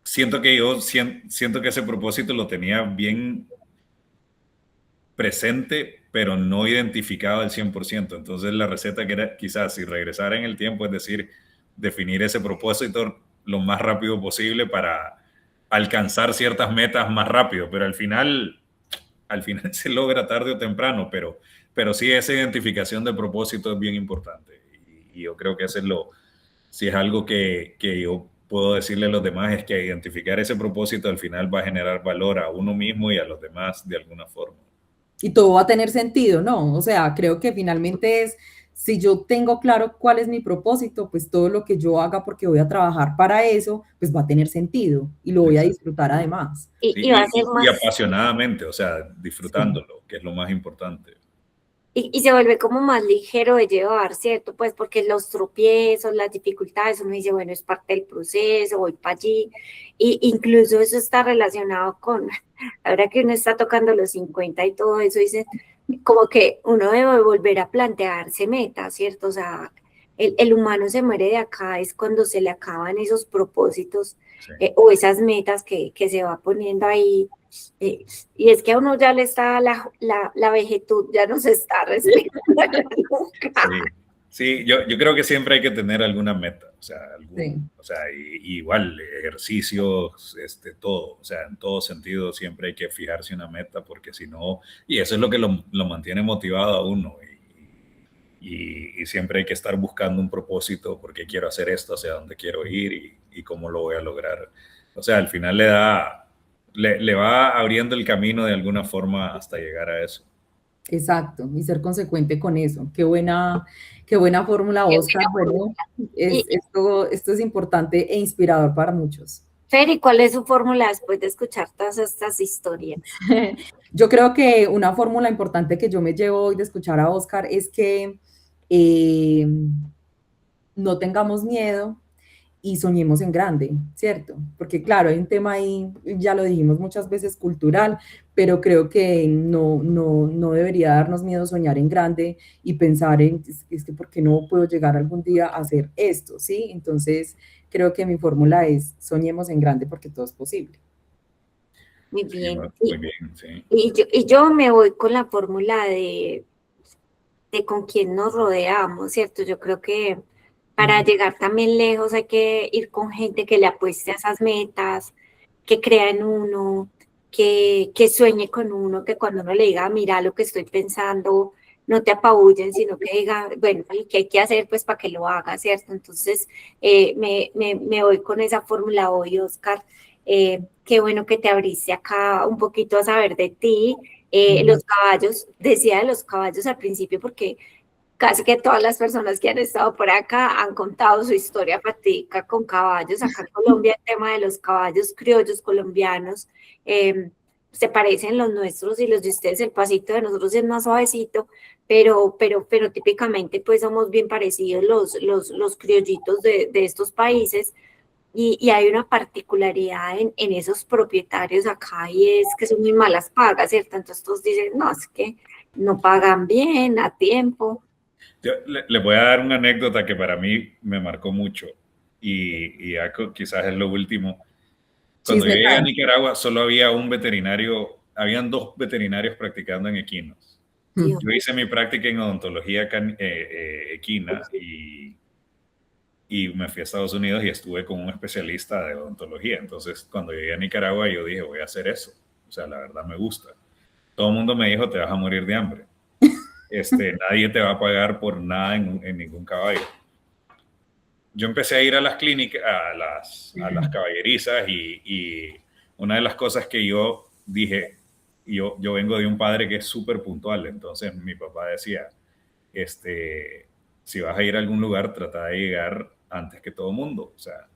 siento que ese propósito lo tenía bien presente, pero no identificado al 100%. Entonces, la receta que era quizás si regresara en el tiempo, es decir, definir ese propósito lo más rápido posible para alcanzar ciertas metas más rápido, pero al final se logra tarde o temprano, pero sí esa identificación de propósito es bien importante y yo creo que si es algo que yo puedo decirle a los demás, es que identificar ese propósito al final va a generar valor a uno mismo y a los demás de alguna forma. Y todo va a tener sentido, ¿no? O sea, creo que finalmente si yo tengo claro cuál es mi propósito, pues todo lo que yo haga porque voy a trabajar para eso, pues va a tener sentido y lo voy a disfrutar además. Y va a ser más... Y apasionadamente, o sea, disfrutándolo, sí, que es lo más importante. Y se vuelve como más ligero de llevar, ¿cierto? Pues porque los tropiezos, las dificultades, uno dice, bueno, es parte del proceso, voy para allí. Y incluso eso está relacionado con, ahora que uno está tocando los 50 y todo eso, dice, como que uno debe volver a plantearse metas, ¿cierto? O sea, el humano se muere de acá, es cuando se le acaban esos propósitos, sí, o esas metas que se va poniendo ahí. Y es que a uno ya le está la vejetud, ya no se está respetando nunca. Sí, yo creo que siempre hay que tener alguna meta, o sea, Sí, o sea, igual ejercicios, todo, o sea, en todo sentido siempre hay que fijarse una meta porque si no, y eso es lo que lo mantiene motivado a uno y siempre hay que estar buscando un propósito, porque quiero hacer esto, hacia dónde quiero ir y cómo lo voy a lograr. O sea, al final le va abriendo el camino de alguna forma hasta llegar a eso. exacto, y ser consecuente con eso. Qué buena fórmula, Qué Oscar. buena Bueno, fórmula. Y, esto es importante e inspirador para muchos. Fer, ¿y cuál es su fórmula después de escuchar todas estas historias? Yo creo que una fórmula importante que yo me llevo hoy de escuchar a Oscar es que eh, no tengamos miedo y soñemos en grande, ¿cierto? Porque claro, hay un tema ahí, ya lo dijimos muchas veces, cultural, pero creo que no debería darnos miedo soñar en grande y pensar en, es que ¿por qué no puedo llegar algún día a hacer esto? ¿Sí? Entonces, creo que mi fórmula es soñemos en grande porque todo es posible. Muy Sí, bien. muy bien, sí. Y yo me voy con la fórmula de con quién nos rodeamos, ¿cierto? Yo creo que para llegar también lejos hay que ir con gente que le apueste a esas metas, que crea en uno, que sueñe con uno, que cuando uno le diga, mira lo que estoy pensando, no te apabullen, sino que diga, bueno, ¿y qué hay que hacer pues para que lo haga, ¿cierto? Entonces, me voy con esa fórmula hoy, Oscar. Qué bueno que te abriste acá un poquito a saber de ti. Los caballos, decía de los caballos al principio porque casi que todas las personas que han estado por acá han contado su historia fatídica con caballos. Acá en Colombia el tema de los caballos criollos colombianos se parecen los nuestros y los de ustedes, el pasito de nosotros es más suavecito, pero típicamente pues somos bien parecidos los criollitos de estos países. Y hay una particularidad en esos propietarios acá y es que son muy malas pagas, ¿cierto? Entonces todos dicen, no, es que no pagan bien, a tiempo. Yo le voy a dar una anécdota que para mí me marcó mucho y ya quizás es lo último. Cuando yo Chisme llegué a time. Nicaragua solo había un veterinario, habían dos veterinarios practicando en equinos. Mm. Dios, Yo hice mi práctica en odontología equina y me fui a Estados Unidos y estuve con un especialista de odontología. Entonces, cuando llegué a Nicaragua, yo dije, voy a hacer eso. O sea, la verdad me gusta. Todo el mundo me dijo, te vas a morir de hambre. Nadie te va a pagar por nada en ningún caballo. Yo empecé a ir a las clínicas, a las caballerizas y una de las cosas que yo dije, yo vengo de un padre que es súper puntual, entonces mi papá decía, si vas a ir a algún lugar, trata de llegar antes que todo mundo. O sea,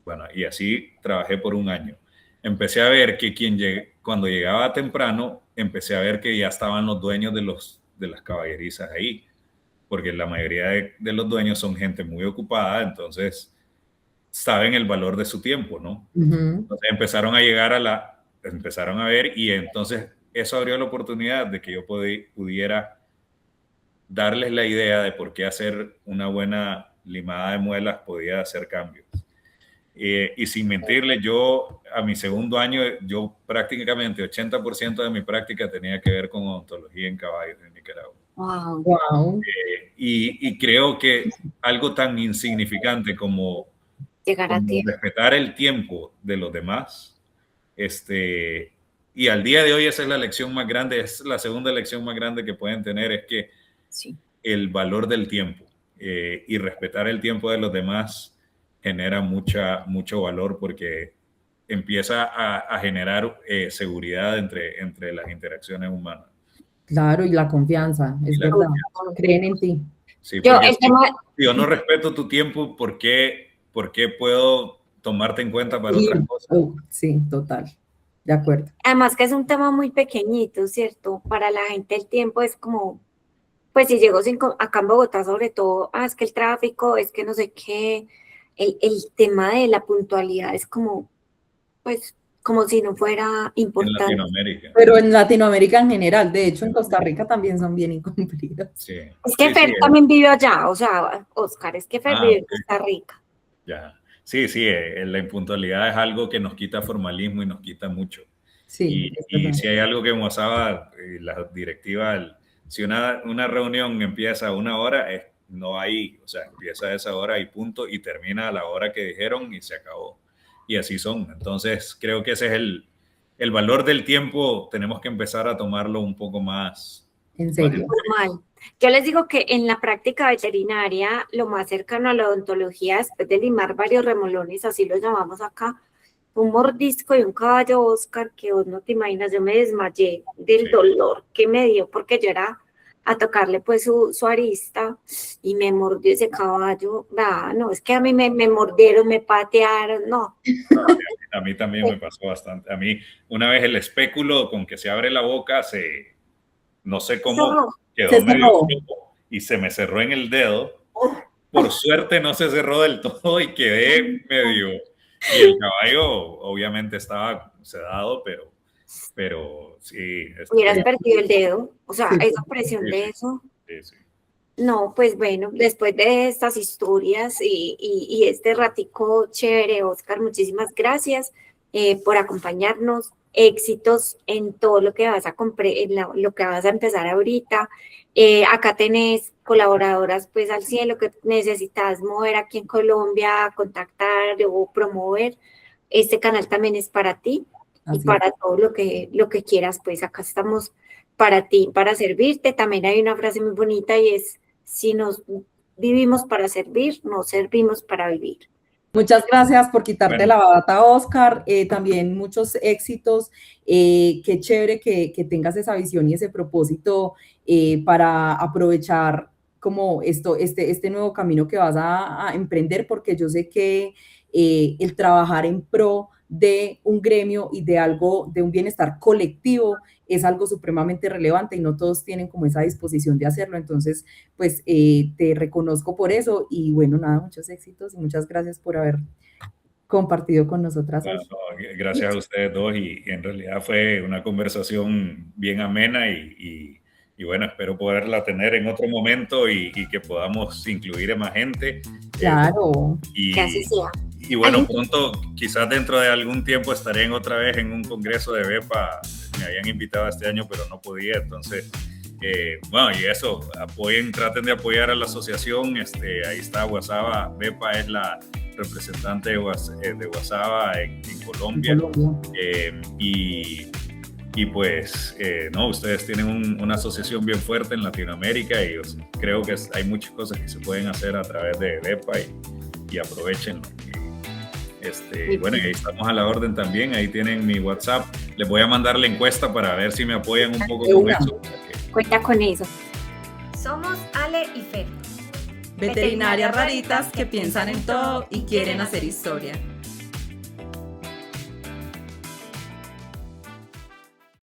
bueno, y así trabajé por un año. Empecé a ver que cuando llegaba temprano, empecé a ver que ya estaban los dueños de las caballerizas ahí, porque la mayoría de los dueños son gente muy ocupada, entonces saben el valor de su tiempo, ¿no? Ujú. Entonces empezaron a llegar empezaron a ver y entonces eso abrió la oportunidad de que yo pudiera darles la idea de por qué hacer una buena limada de muelas podía hacer cambios. Y sin mentirle, yo a mi segundo año, yo prácticamente 80% de mi práctica tenía que ver con odontología en caballos en Nicaragua. wow. Wow. Y creo que algo tan insignificante Llegar a como ti. respetar el tiempo de los demás, y al día de hoy esa es la lección más grande, es la segunda lección más grande que pueden tener, es que Sí. el valor del tiempo y respetar el tiempo de los demás genera mucho valor porque empieza a generar seguridad entre las interacciones humanas. Claro, y la confianza, Y es la verdad. confianza. Creen en ti. Sí, Yo, porque el tema, si yo no respeto tu tiempo, ¿por qué puedo tomarte en cuenta para otras Y, cosas? sí, total. De acuerdo. además que es un tema muy pequeñito, ¿cierto? Para la gente el tiempo es como, pues si llego acá en Bogotá sobre todo, es que el tráfico, es que no sé qué, el tema de la puntualidad es como, pues, como si no fuera En importante. Latinoamérica. Pero en Latinoamérica en general, de hecho en Costa Rica también son bien incumplidos. Sí, Es que sí, sí. Fer también vive allá, o sea, Oscar, es que Fer vive en Ok, Costa Rica. ya. Sí, sí, la impuntualidad es algo que nos quita formalismo y nos quita mucho. Sí, Y, es y verdad. si hay algo que Mozaba, la directiva, si una reunión empieza a 1 hora, no hay, o sea, empieza a esa hora y punto, y termina a la hora que dijeron y se acabó. Y así son. Entonces, creo que ese es el valor del tiempo, tenemos que empezar a tomarlo un poco más. En serio. Normal. Yo les digo que en la práctica veterinaria, lo más cercano a la odontología, después de limar varios remolones, así lo llamamos acá, un mordisco y un caballo, Oscar, que vos no te imaginas, yo me desmayé del dolor que me dio, porque yo era a tocarle pues su arista y me mordió ese caballo. No, es que a mí me mordieron, me patearon, no. A mí también me pasó bastante. A mí, una vez el espéculo con que se abre la boca, no sé cómo, quedó medio flojo y se me cerró en el dedo. Por suerte no se cerró del todo y quedé medio... Y el caballo obviamente estaba sedado, pero sí. Hubieras perdido el dedo, o sea, esa presión de eso. Sí. No, pues bueno, después de estas historias y este ratico chévere, Oscar, muchísimas gracias por acompañarnos. Éxitos en todo lo que vas a lo que vas a empezar ahorita. Acá tenés colaboradoras pues al cielo que necesitas mover aquí en Colombia, contactar o promover. Este canal también es para ti. Así y para es. Todo lo que quieras, pues acá estamos para ti, para servirte. También hay una frase muy bonita y es: si nos vivimos para servir, nos servimos para vivir. Muchas gracias por quitarte la bata, Oscar. También muchos éxitos. Qué chévere que tengas esa visión y ese propósito para aprovechar como este nuevo camino que vas a emprender, porque yo sé que el trabajar en pro de un gremio y de un bienestar colectivo es algo supremamente relevante y no todos tienen como esa disposición de hacerlo. Entonces, pues te reconozco por eso y bueno, nada, muchos éxitos y muchas gracias por haber compartido con nosotras hoy. Gracias a ustedes dos y en realidad fue una conversación bien amena y bueno, espero poderla tener en otro momento y que podamos incluir a más gente. Claro. Que así sea. Y bueno, pronto, quizás dentro de algún tiempo estaré otra vez en un congreso de BEPA. Me habían invitado este año, pero no podía. Entonces, bueno, y eso, traten de apoyar a la asociación. Ahí está Guasaba. BEPA es la representante de Guasaba en Colombia. Y pues, no, ustedes tienen una asociación bien fuerte en Latinoamérica y creo que hay muchas cosas que se pueden hacer a través de BEPA y aprovechenlo. Bueno, y ahí estamos a la orden también. Ahí tienen mi WhatsApp. Les voy a mandar la encuesta para ver si me apoyan un poco con eso. Cuenta con eso. Somos Ale y Fer. Veterinarias raritas que piensan en todo y quieren hacer historia.